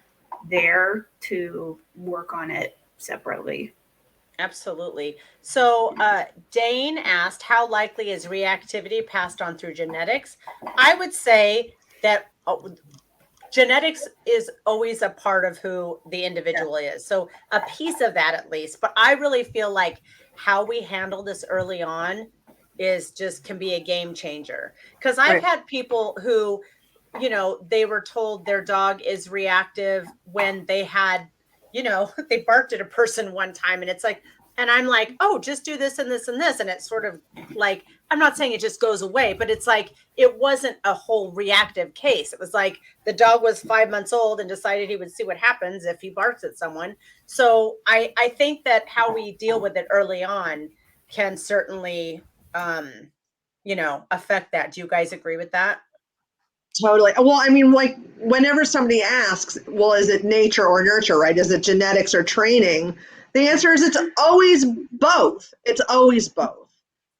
there to work on it separately. Absolutely. So Dane asked, how likely is reactivity passed on through genetics? I would say that genetics is always a part of who the individual is. So a piece of that at least. But I really feel like how we handle this early on can be a game changer. Because I've had people who, they were told their dog is reactive when they had, they barked at a person one time, and it's like, and I'm like, oh, just do this and this and this. And it's sort of like, I'm not saying it just goes away, but it's like, it wasn't a whole reactive case. It was like the dog was 5 months old and decided he would see what happens if he barks at someone. So I think that how we deal with it early on can certainly, affect that. Do you guys agree with that? Totally. Well, I mean, like whenever somebody asks, well, is it nature or nurture, right? Is it genetics or training? The answer is it's always both. It's always both,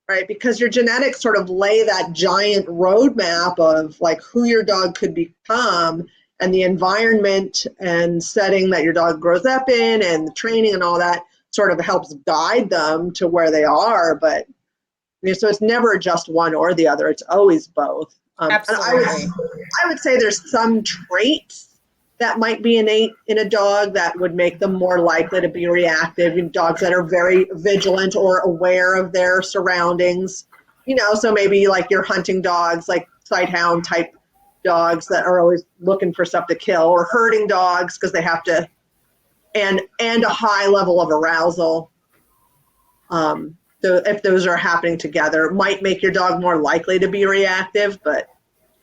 right? Because your genetics sort of lay that giant roadmap of like who your dog could become, and the environment and setting that your dog grows up in and the training and all that sort of helps guide them to where they are. But so it's never just one or the other. It's always both. Absolutely. And I would say there's some traits that might be innate in a dog that would make them more likely to be reactive. Dogs that are very vigilant or aware of their surroundings, so maybe like your hunting dogs, like sighthound type dogs that are always looking for stuff to kill, or herding dogs because they have to, and a high level of arousal. So if those are happening together, it might make your dog more likely to be reactive, but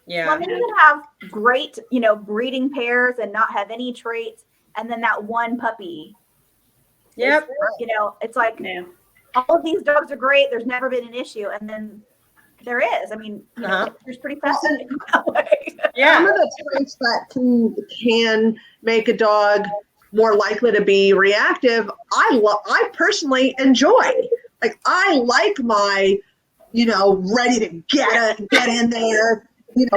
well, maybe you can have great, breeding pairs and not have any traits, and then that one puppy. Yep. It's like all of these dogs are great. There's never been an issue, and then there is. I mean, it's pretty fascinating that way. Some of the traits that can make a dog more likely to be reactive, I personally enjoy. Like, I like my, ready to get in there,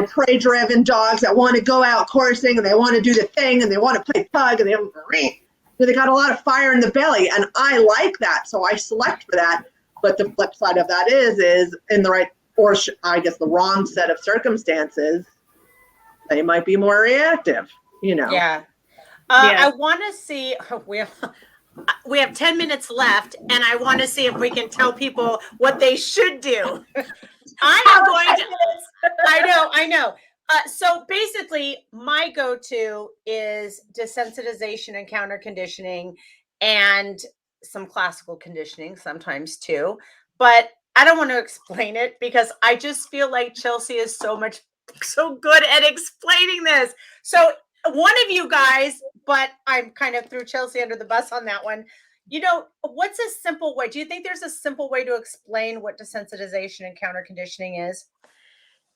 prey-driven dogs that want to go out coursing and they want to do the thing and they want to play tug and they got a lot of fire in the belly, and I like that, so I select for that. But the flip side of that is in the right, or I guess the wrong set of circumstances, they might be more reactive. Yeah. I want to see. We have 10 minutes left, and I want to see if we can tell people what they should do. I am going to. I know. So basically, my go-to is desensitization and counter conditioning, and some classical conditioning sometimes too. But I don't want to explain it because I just feel like Chelsea is so good at explaining this. So one of you guys, but I'm kind of threw Chelsea under the bus on that one. What's a simple way? Do you think there's a simple way to explain what desensitization and counter conditioning is?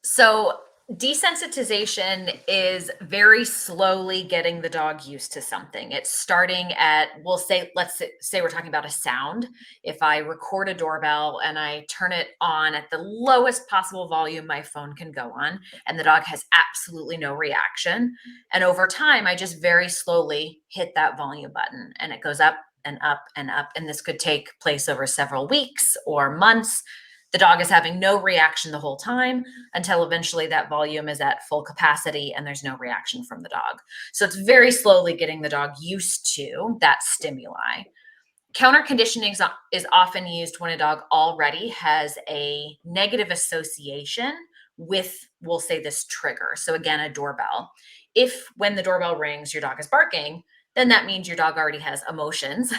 So desensitization is very slowly getting the dog used to something. It's starting at, let's say we're talking about a sound. If I record a doorbell and I turn it on at the lowest possible volume my phone can go on, and the dog has absolutely no reaction. And over time, I just very slowly hit that volume button and it goes up and up and up. And this could take place over several weeks or months. The dog is having no reaction the whole time until eventually that volume is at full capacity and there's no reaction from the dog. So it's very slowly getting the dog used to that stimuli. Counter conditioning is often used when a dog already has a negative association with, we'll say, this trigger. So again, a doorbell. If when the doorbell rings, your dog is barking, then that means your dog already has emotions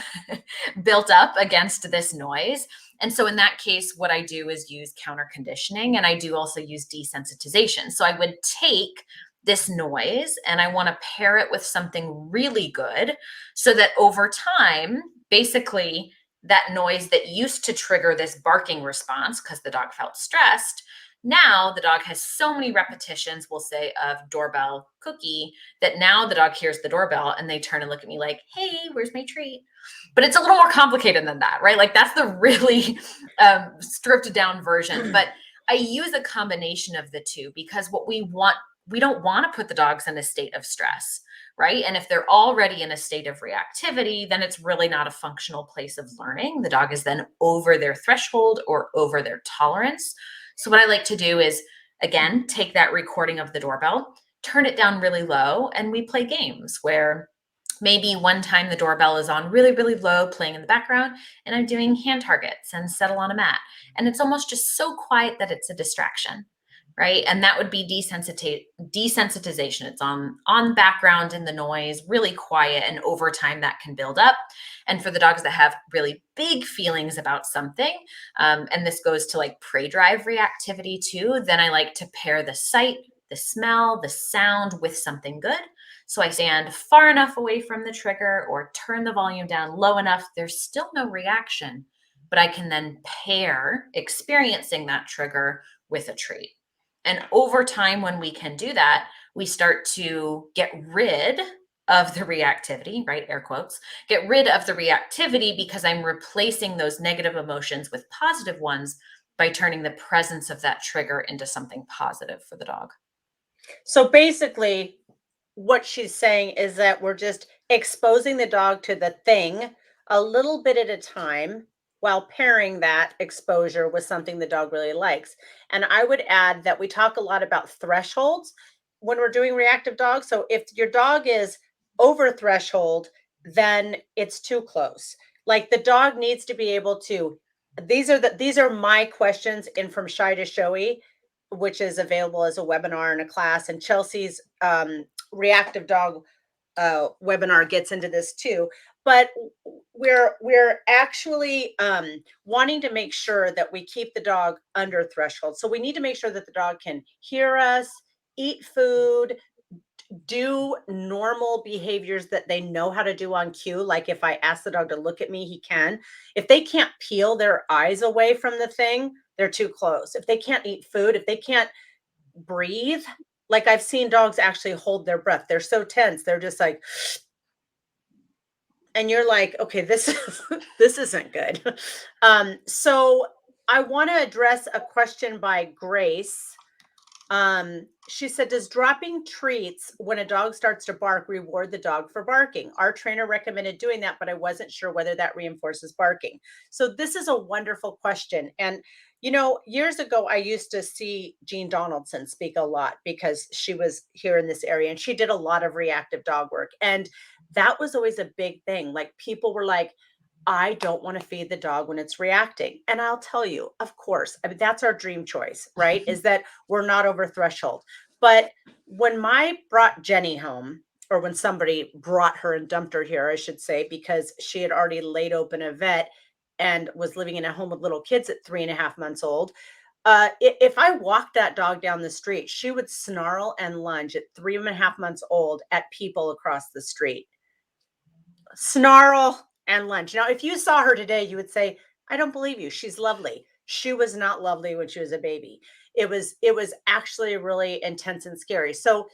built up against this noise. And so in that case, what I do is use counter conditioning, and I do also use desensitization. So I would take this noise and I want to pair it with something really good so that over time, basically that noise that used to trigger this barking response because the dog felt stressed, now the dog has so many repetitions, we'll say, of doorbell cookie, that now the dog hears the doorbell and they turn and look at me like, hey, where's my treat? But it's a little more complicated than that, right? Like that's the really stripped down version. But I use a combination of the two because we don't want to put the dogs in a state of stress, right? And if they're already in a state of reactivity, then it's really not a functional place of learning. The dog is then over their threshold or over their tolerance. So what I like to do is, again, take that recording of the doorbell, turn it down really low, and we play games where maybe one time the doorbell is on really, really low, playing in the background, and I'm doing hand targets and settle on a mat. And it's almost just so quiet that it's a distraction, right? And that would be desensitization. It's on background in the noise, really quiet, and over time that can build up. And for the dogs that have really big feelings about something, and this goes to like prey drive reactivity too, then I like to pair the sight, the smell, the sound with something good. So I stand far enough away from the trigger or turn the volume down low enough, there's still no reaction, but I can then pair experiencing that trigger with a treat. And over time, when we can do that, we start to get rid of the reactivity, right? Air quotes, get rid of the reactivity because I'm replacing those negative emotions with positive ones by turning the presence of that trigger into something positive for the dog. So basically, what she's saying is that we're just exposing the dog to the thing a little bit at a time while pairing that exposure with something the dog really likes. And I would add that we talk a lot about thresholds when we're doing reactive dogs. So if your dog is over threshold, then it's too close. Like the dog needs to be able to, these are my questions in From Shy to Showy, which is available as a webinar and a class. And Chelsea's reactive dog webinar gets into this too. But we're actually wanting to make sure that we keep the dog under threshold. So we need to make sure that the dog can hear us, eat food, do normal behaviors that they know how to do on cue. Like if I ask the dog to look at me, he can. If they can't peel their eyes away from the thing, they're too close. If they can't eat food, if they can't breathe, like I've seen dogs actually hold their breath. They're so tense. They're just like, and you're like, okay, this this isn't good. So I want to address a question by Grace. She said, does dropping treats when a dog starts to bark reward the dog for barking? Our trainer recommended doing that, but I wasn't sure whether that reinforces barking. So this is a wonderful question. And, you know, years ago, I used to see Jean Donaldson speak a lot because she was here in this area and she did a lot of reactive dog work. And that was always a big thing. Like people were like, I don't want to feed the dog when it's reacting. And I'll tell you, of course, I mean, that's our dream choice, right? Is that we're not over threshold. But when I brought Jenny home, or when somebody brought her and dumped her here, I should say, because she had already laid open a vet and was living in a home with little kids at 3.5 months old. If I walked that dog down the street, she would snarl and lunge at 3.5 months old at people across the street. Snarl and lunge. Now, if you saw her today, you would say, I don't believe you. She's lovely. She was not lovely when she was a baby. It was actually really intense and scary. So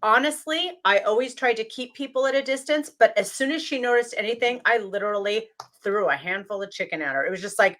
honestly, I always tried to keep people at a distance, but as soon as she noticed anything, I literally threw a handful of chicken at her. It was just like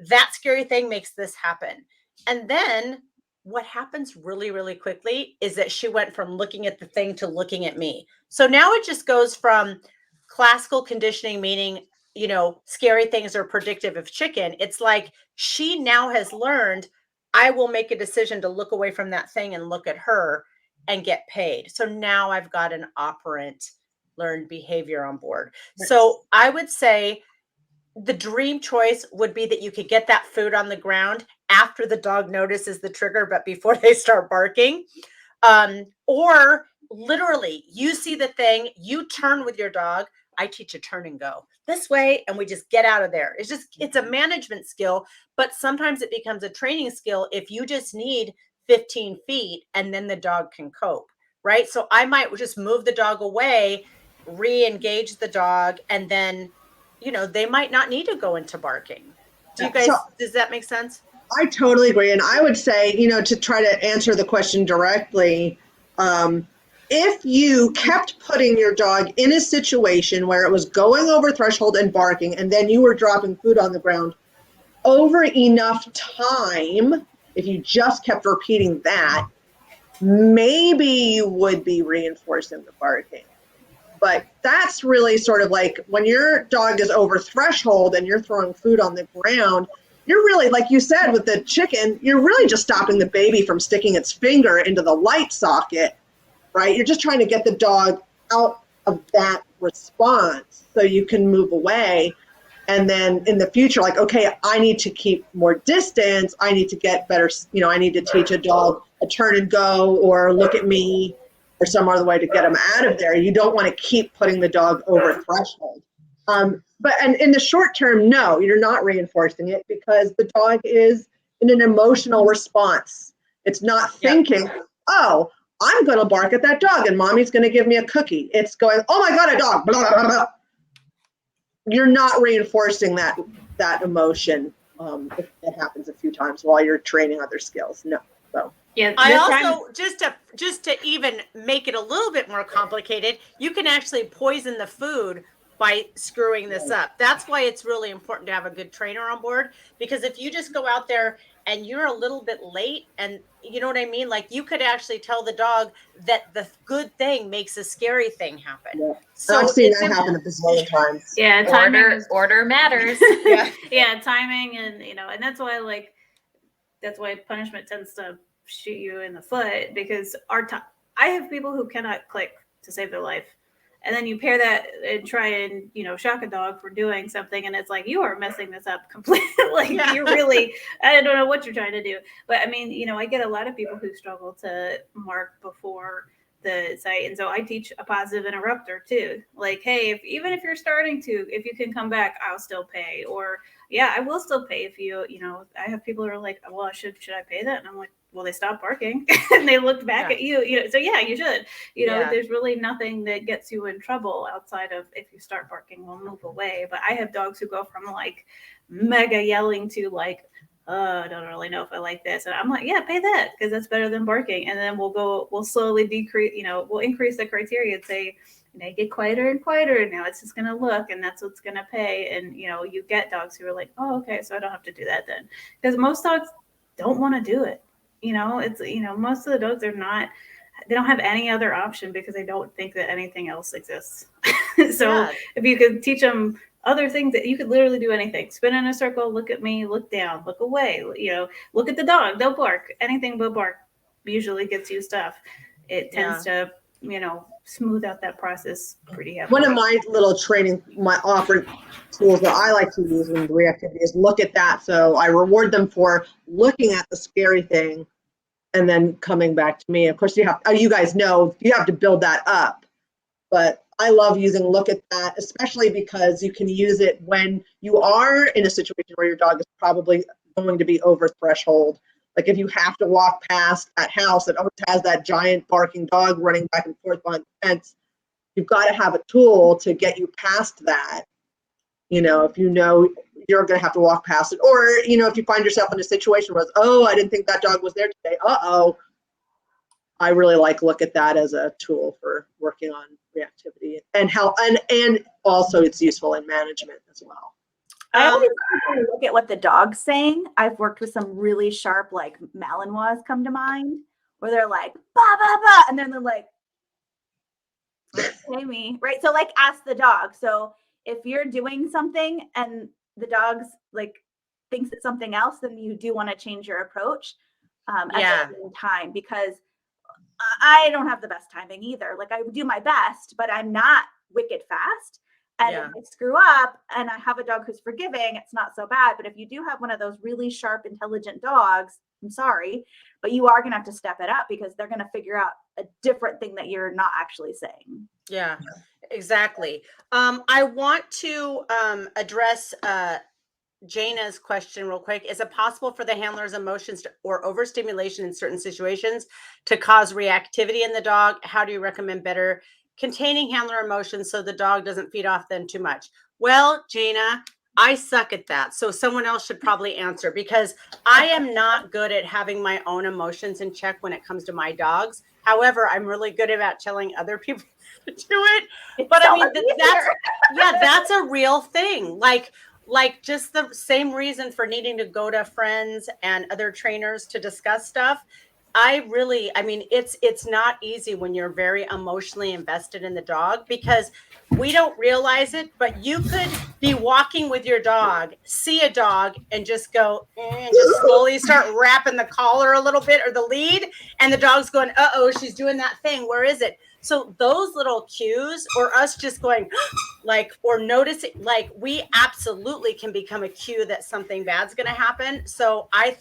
that scary thing makes this happen. And then what happens really, really quickly is that she went from looking at the thing to looking at me. So now it just goes from classical conditioning, meaning, you know, scary things are predictive of chicken. It's like she now has learned I will make a decision to look away from that thing and look at her and get paid. So now I've got an operant learned behavior on board. Nice. So I would say the dream choice would be that you could get that food on the ground after the dog notices the trigger, but before they start barking. Or literally, you see the thing, you turn with your dog. I teach a turn and go this way, and we just get out of there. It's a management skill, but sometimes it becomes a training skill if you just need 15 feet and then the dog can cope, right? So I might just move the dog away, re-engage the dog, and then, you know, they might not need to go into barking. Does that make sense? I totally agree. And I would say, you know, to try to answer the question directly, if you kept putting your dog in a situation where it was going over threshold and barking, and then you were dropping food on the ground over enough time, if you just kept repeating that, maybe you would be reinforcing the barking. But that's really sort of like when your dog is over threshold and you're throwing food on the ground, you're really, like you said with the chicken, you're really just stopping the baby from sticking its finger into the light socket, right? You're just trying to get the dog out of that response so you can move away. And then in the future, like, okay, I need to keep more distance. I need to get better, you know, I need to teach a dog a turn and go or look at me or some other way to get them out of there. You don't want to keep putting the dog over threshold. But in the short term, no, you're not reinforcing it because the dog is in an emotional response. It's not thinking, oh, I'm going to bark at that dog and mommy's going to give me a cookie. It's going, oh my God, a dog, blah, blah, blah. You're not reinforcing that emotion if it happens a few times while you're training other skills. No. So Yeah, I also just to even make it a little bit more complicated, you can actually poison the food by screwing this up. That's why it's really important to have a good trainer on board, because if you just go out there and you're a little bit late, and you know what I mean, like you could actually tell the dog that the good thing makes a scary thing happen. yeah. So I've seen that happen a bazillion times. Yeah, timing Order matters. yeah, timing, and you know, and that's why punishment tends to shoot you in the foot, because I have people who cannot click to save their life. And then you pair that and try and, you know, shock a dog for doing something, and it's like, you are messing this up completely. Like you really, I don't know what you're trying to do. But I mean, you know, I get a lot of people who struggle to mark before the site. And so I teach a positive interrupter too. Like, hey, even if you're starting to, if you can come back, I'll still pay. Or yeah, I will still pay if you know, I have people who are like, well, should I pay that? And I'm like, well, they stopped barking and they looked back at you, you know, so yeah, you should, you know, there's really nothing that gets you in trouble outside of if you start barking, we'll move away. But I have dogs who go from like mega yelling to like, I don't really know if I like this. And I'm like, yeah, pay that because that's better than barking. And then we'll slowly decrease, you know, we'll increase the criteria and say, get quieter and quieter. Now it's just going to look, and that's what's going to pay. And, you get dogs who are like, oh, okay, so I don't have to do that then. Because most dogs don't want to do it. It's, most of the dogs they don't have any other option because they don't think that anything else exists. So if you could teach them other things, that you could literally do anything. Spin in a circle, look at me, look down, look away, look at the dog, don't bark. Anything but bark usually gets you stuff. It tends to, smooth out that process pretty heavily. One of my little training, my offering tools that I like to use in reactivity is look at that. So I reward them for looking at the scary thing and then coming back to me. Of course, you guys know you have to build that up, but I love using look at that, especially because you can use it when you are in a situation where your dog is probably going to be over threshold. Like if you have to walk past that house that always has that giant barking dog running back and forth on the fence, you've got to have a tool to get you past that. If you know you're going to have to walk past it, or, if you find yourself in a situation where, oh, I didn't think that dog was there today. I really look at that as a tool for working on reactivity and how, and also it's useful in management as well. I always look at what the dog's saying. I've worked with some really sharp, like Malinois come to mind, where they're like, ba, ba, ba, and then they're like, okay, me, right? So ask the dog. So if you're doing something and the dog's thinks it's something else, then you do want to change your approach at the same time, because I don't have the best timing either. I do my best, but I'm not wicked fast. And if I screw up and I have a dog who's forgiving, it's not so bad. But if you do have one of those really sharp, intelligent dogs, I'm sorry, but you are going to have to step it up because they're going to figure out a different thing that you're not actually saying. Yeah, exactly. I want to address Jana's question real quick. Is it possible for the handler's emotions or overstimulation in certain situations to cause reactivity in the dog? How do you recommend better containing handler emotions so the dog doesn't feed off them too much? Well, Jana, I suck at that. So someone else should probably answer, because I am not good at having my own emotions in check when it comes to my dogs. However, I'm really good about telling other people to do it. But I mean, that's a real thing. Like just the same reason for needing to go to friends and other trainers to discuss stuff. It's not easy when you're very emotionally invested in the dog, because we don't realize it, but you could be walking with your dog, see a dog, and just go, and just slowly start wrapping the collar a little bit or the lead, and the dog's going, uh-oh, she's doing that thing. Where is it? So those little cues, or us just going or noticing, we absolutely can become a cue that something bad's going to happen. So I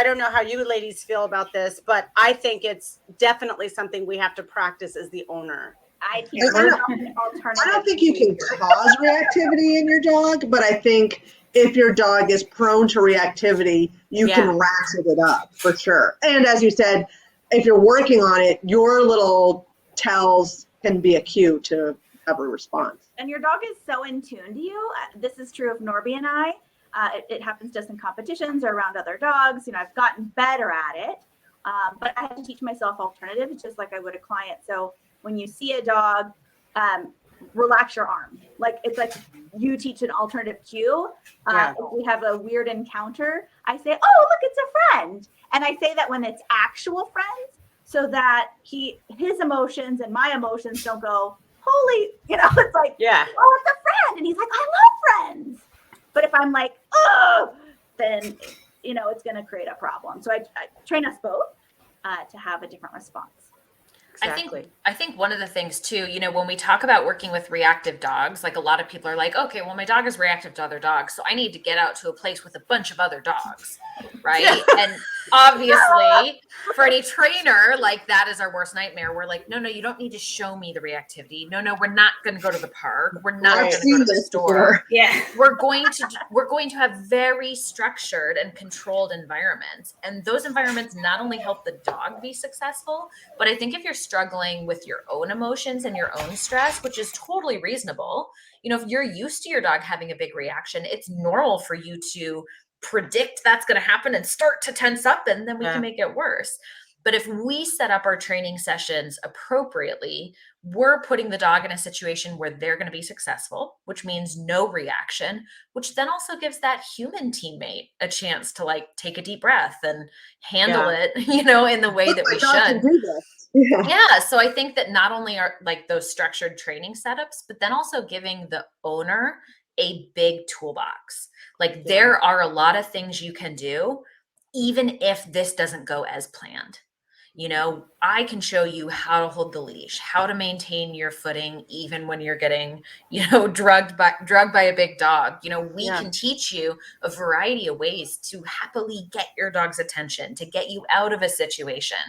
don't know how you ladies feel about this, but I think it's definitely something we have to practice as the owner. I don't think you can cause reactivity in your dog, but I think if your dog is prone to reactivity, you can ratchet it up for sure. And as you said, if you're working on it, your little tells can be a cue to have a response. And your dog is so in tune to you. This is true of Norby and I. It happens just in competitions or around other dogs. I've gotten better at it, but I had to teach myself alternatives just like I would a client. So when you see a dog, relax your arm. It's like you teach an alternative cue. If we have a weird encounter, I say, oh, look, it's a friend. And I say that when it's actual friends, so that his emotions and my emotions don't go, holy, it's like, oh, it's a friend. And he's like, I love friends. But if I'm like, oh, then, it's going to create a problem. So I train us both to have a different response. Exactly. I think one of the things too, when we talk about working with reactive dogs, a lot of people are like, okay, well, my dog is reactive to other dogs, so I need to get out to a place with a bunch of other dogs, right? And obviously for any trainer, that is our worst nightmare. We're like, no, you don't need to show me the reactivity. No, we're not going to go to the park. We're not going to go to the store. Yeah. We're going to have very structured and controlled environments. And those environments not only help the dog be successful, but I think if you're struggling with your own emotions and your own stress, which is totally reasonable, if you're used to your dog having a big reaction, it's normal for you to predict that's going to happen and start to tense up, and then we can make it worse. But if we set up our training sessions appropriately, we're putting the dog in a situation where they're going to be successful, which means no reaction, which then also gives that human teammate a chance to like take a deep breath and handle it, you know, in the way that we should. Do this. Yeah. So I think that not only are like those structured training setups, but then also giving the owner a big toolbox. Like there are a lot of things you can do, even if this doesn't go as planned. You know, I can show you how to hold the leash, how to maintain your footing, even when you're getting, you know, drugged by a big dog. You know, we can teach you a variety of ways to happily get your dog's attention, to get you out of a situation.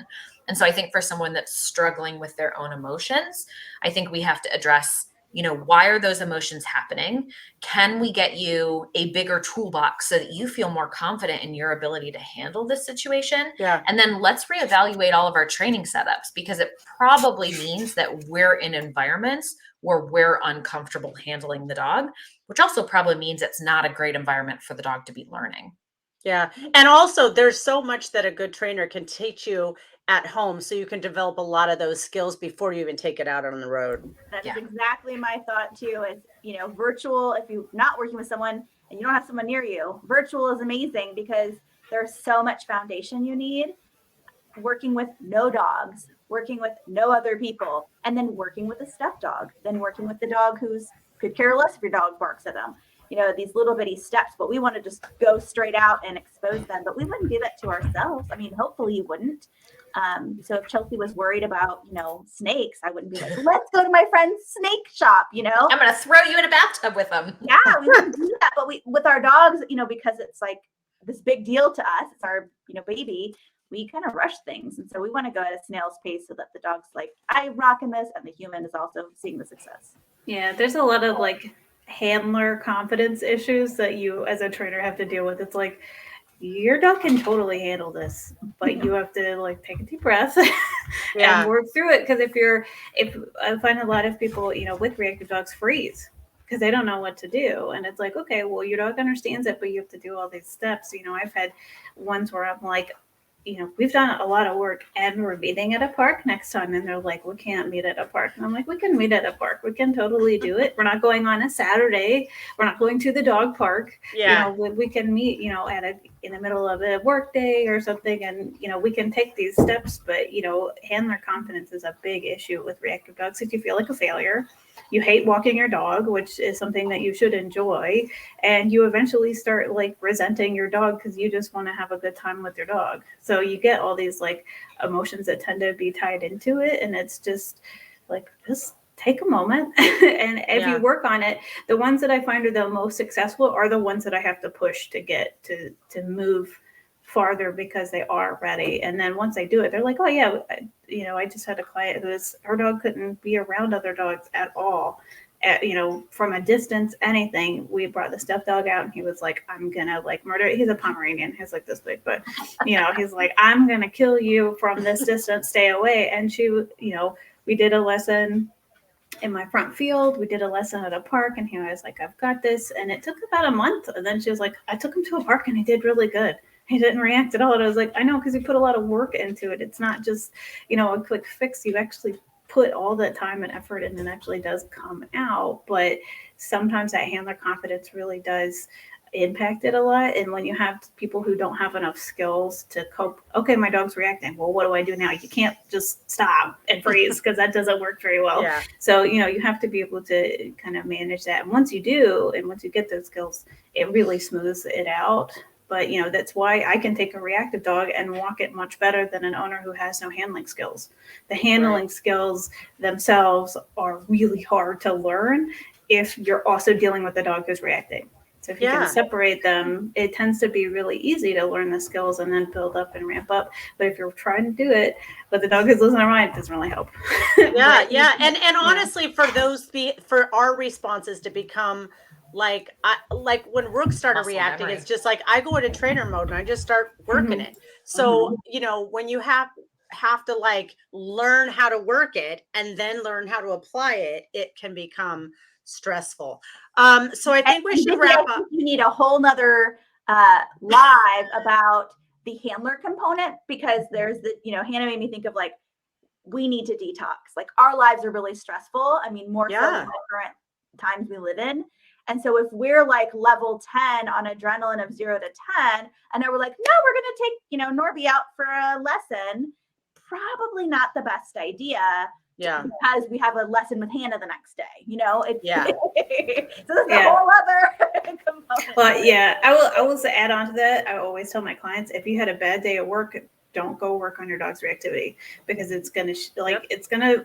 And so I think for someone that's struggling with their own emotions, I think we have to address, you know, why are those emotions happening? Can we get you a bigger toolbox so that you feel more confident in your ability to handle this situation? Yeah. And then let's reevaluate all of our training setups, because it probably means that we're in environments where we're uncomfortable handling the dog, which also probably means it's not a great environment for the dog to be learning. Yeah. And also there's so much that a good trainer can teach you at home, so you can develop a lot of those skills before you even take it out on the road. That is exactly my thought too. Is, you know, virtual, if you're not working with someone and you don't have someone near you, virtual is amazing because there's so much foundation you need. Working with no dogs, working with no other people, and then working with a stuffed dog, then working with the dog who's could care less if your dog barks at them. You know, these little bitty steps, but we want to just go straight out and expose them. But we wouldn't do that to ourselves. I mean, hopefully you wouldn't. So if Chelsea was worried about, you know, snakes, I wouldn't be like, let's go to my friend's snake shop, you know? I'm going to throw you in a bathtub with them. Yeah, we wouldn't do that. But we, with our dogs, you know, because it's like this big deal to us, it's our, you know, baby, we kind of rush things. And so we want to go at a snail's pace so that the dog's like, I rock in this, and the human is also seeing the success. Yeah, there's a lot of like handler confidence issues that you as a trainer have to deal with. It's like, your dog can totally handle this, but you have to like take a deep breath and work through it. Because if I find a lot of people, you know, with reactive dogs freeze because they don't know what to do. And it's like, okay, well, your dog understands it, but you have to do all these steps. You know, I've had ones where I'm like, you know, we've done a lot of work and we're meeting at a park next time. And they're like, we can't meet at a park. And I'm like, we can meet at a park. We can totally do it. We're not going on a Saturday. We're not going to the dog park. Yeah. You know, we can meet, you know, in the middle of a work day or something. And, you know, we can take these steps, but, you know, handler confidence is a big issue with reactive dogs. If you feel like a failure, you hate walking your dog, which is something that you should enjoy. And you eventually start like resenting your dog because you just want to have a good time with your dog. So you get all these like emotions that tend to be tied into it. And it's just like, just take a moment. And if you work on it, the ones that I find are the most successful are the ones that I have to push to get to move farther because they are ready. And then once I do it, they're like, oh yeah, you know, I just had a client her dog couldn't be around other dogs at all. You know, from a distance, anything. We brought the stuffed dog out and he was like, I'm gonna like murder. He's a Pomeranian. He's like this big, but you know, he's like, I'm gonna kill you from this distance, stay away. And she, you know, we did a lesson in my front field. We did a lesson at a park and he was like, I've got this. And it took about a month. And then she was like, I took him to a park and he did really good. He didn't react at all. And I was like, I know, because you put a lot of work into it. It's not just, you know, a quick fix. You actually put all that time and effort in, and it actually does come out. But sometimes that handler confidence really does impact it a lot. And when you have people who don't have enough skills to cope, okay, my dog's reacting. Well, what do I do now? You can't just stop and freeze because that doesn't work very well. Yeah. So, you know, you have to be able to kind of manage that. And once you do, and once you get those skills, it really smooths it out. But, you know, that's why I can take a reactive dog and walk it much better than an owner who has no handling skills. The handling skills themselves are really hard to learn if you're also dealing with a dog who's reacting. So if you can separate them, it tends to be really easy to learn the skills and then build up and ramp up. But if you're trying to do it, but the dog is losing their mind, it doesn't really help. And honestly, for our responses to become like when Rook started reacting, it's just like I go into trainer mode and I just start working it. So you know, when you have to like learn how to work it and then learn how to apply it, it can become stressful. So I think we should wrap up. You need a whole nother live about the handler component, because there's the, Hannah made me think of like, we need to detox. Like our lives are really stressful. I mean, more so Yeah. in the current times we live in. And so if we're like level 10 on adrenaline of 0 to 10, and then we're like, no, we're going to take, Norby out for a lesson, probably not the best idea. Yeah. Because we have a lesson with Hannah the next day, It's, Yeah. so there's a Yeah. whole other component. Well, yeah, I will add on to that. I always tell my clients, if you had a bad day at work, don't go work on your dog's reactivity, because it's gonna it's gonna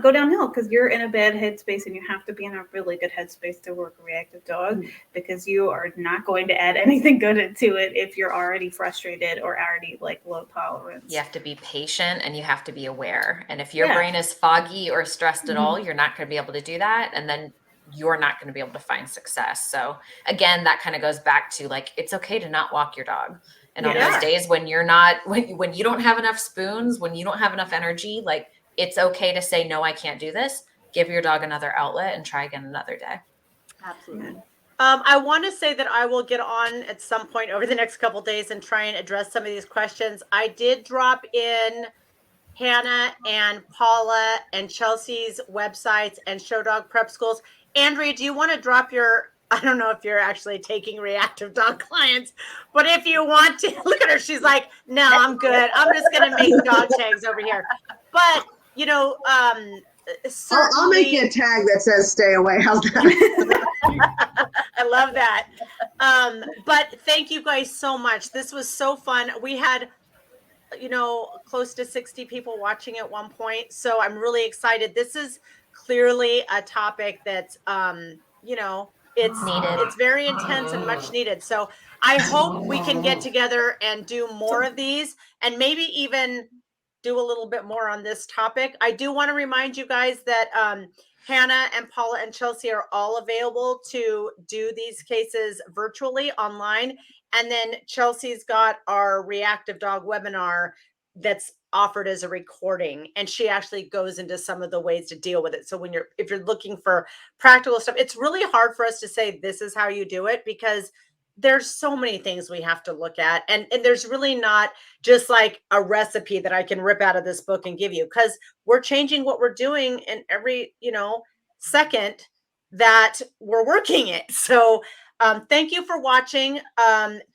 go downhill, because you're in a bad headspace, and you have to be in a really good headspace to work a reactive dog, because you are not going to add anything good into it if you're already frustrated or already like low tolerance. You have to be patient and you have to be aware. And if your brain is foggy or stressed at all, you're not going to be able to do that. And then you're not going to be able to find success. So again, that kind of goes back to like, it's okay to not walk your dog. And on those days when you're not, when you don't have enough spoons, when you don't have enough energy, like it's okay to say, no, I can't do this. Give your dog another outlet and try again another day. Absolutely. I want to say that I will get on at some point over the next couple of days and try and address some of these questions. I did drop in Hannah and Paula and Chelsea's websites and Show Dog Prep Schools. Andrea, do you want to drop your, I don't know if you're actually taking reactive dog clients, but if you want to, look at her. She's like, no, I'm good. I'm just going to make dog tags over here. But, I'll make you a tag that says stay away. How's that? I love that. But thank you guys so much. This was so fun. We had, close to 60 people watching at one point. So I'm really excited. This is clearly a topic that's, it's very intense and much needed. So I hope we can get together and do more of these, and maybe even do a little bit more on this topic. I do want to remind you guys that Hannah and Paula and Chelsea are all available to do these cases virtually online. And then Chelsea's got our reactive dog webinar that's offered as a recording, and she actually goes into some of the ways to deal with it. So if you're looking for practical stuff, it's really hard for us to say this is how you do it, because there's so many things we have to look at, and there's really not just like a recipe that I can rip out of this book and give you, because we're changing what we're doing in every second that we're working it. So thank you for watching.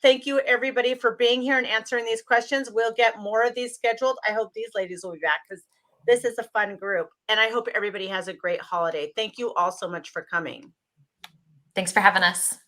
Thank you everybody for being here and answering these questions. We'll get more of these scheduled. I hope these ladies will be back, because this is a fun group, and I hope everybody has a great holiday. Thank you all so much for coming. Thanks for having us.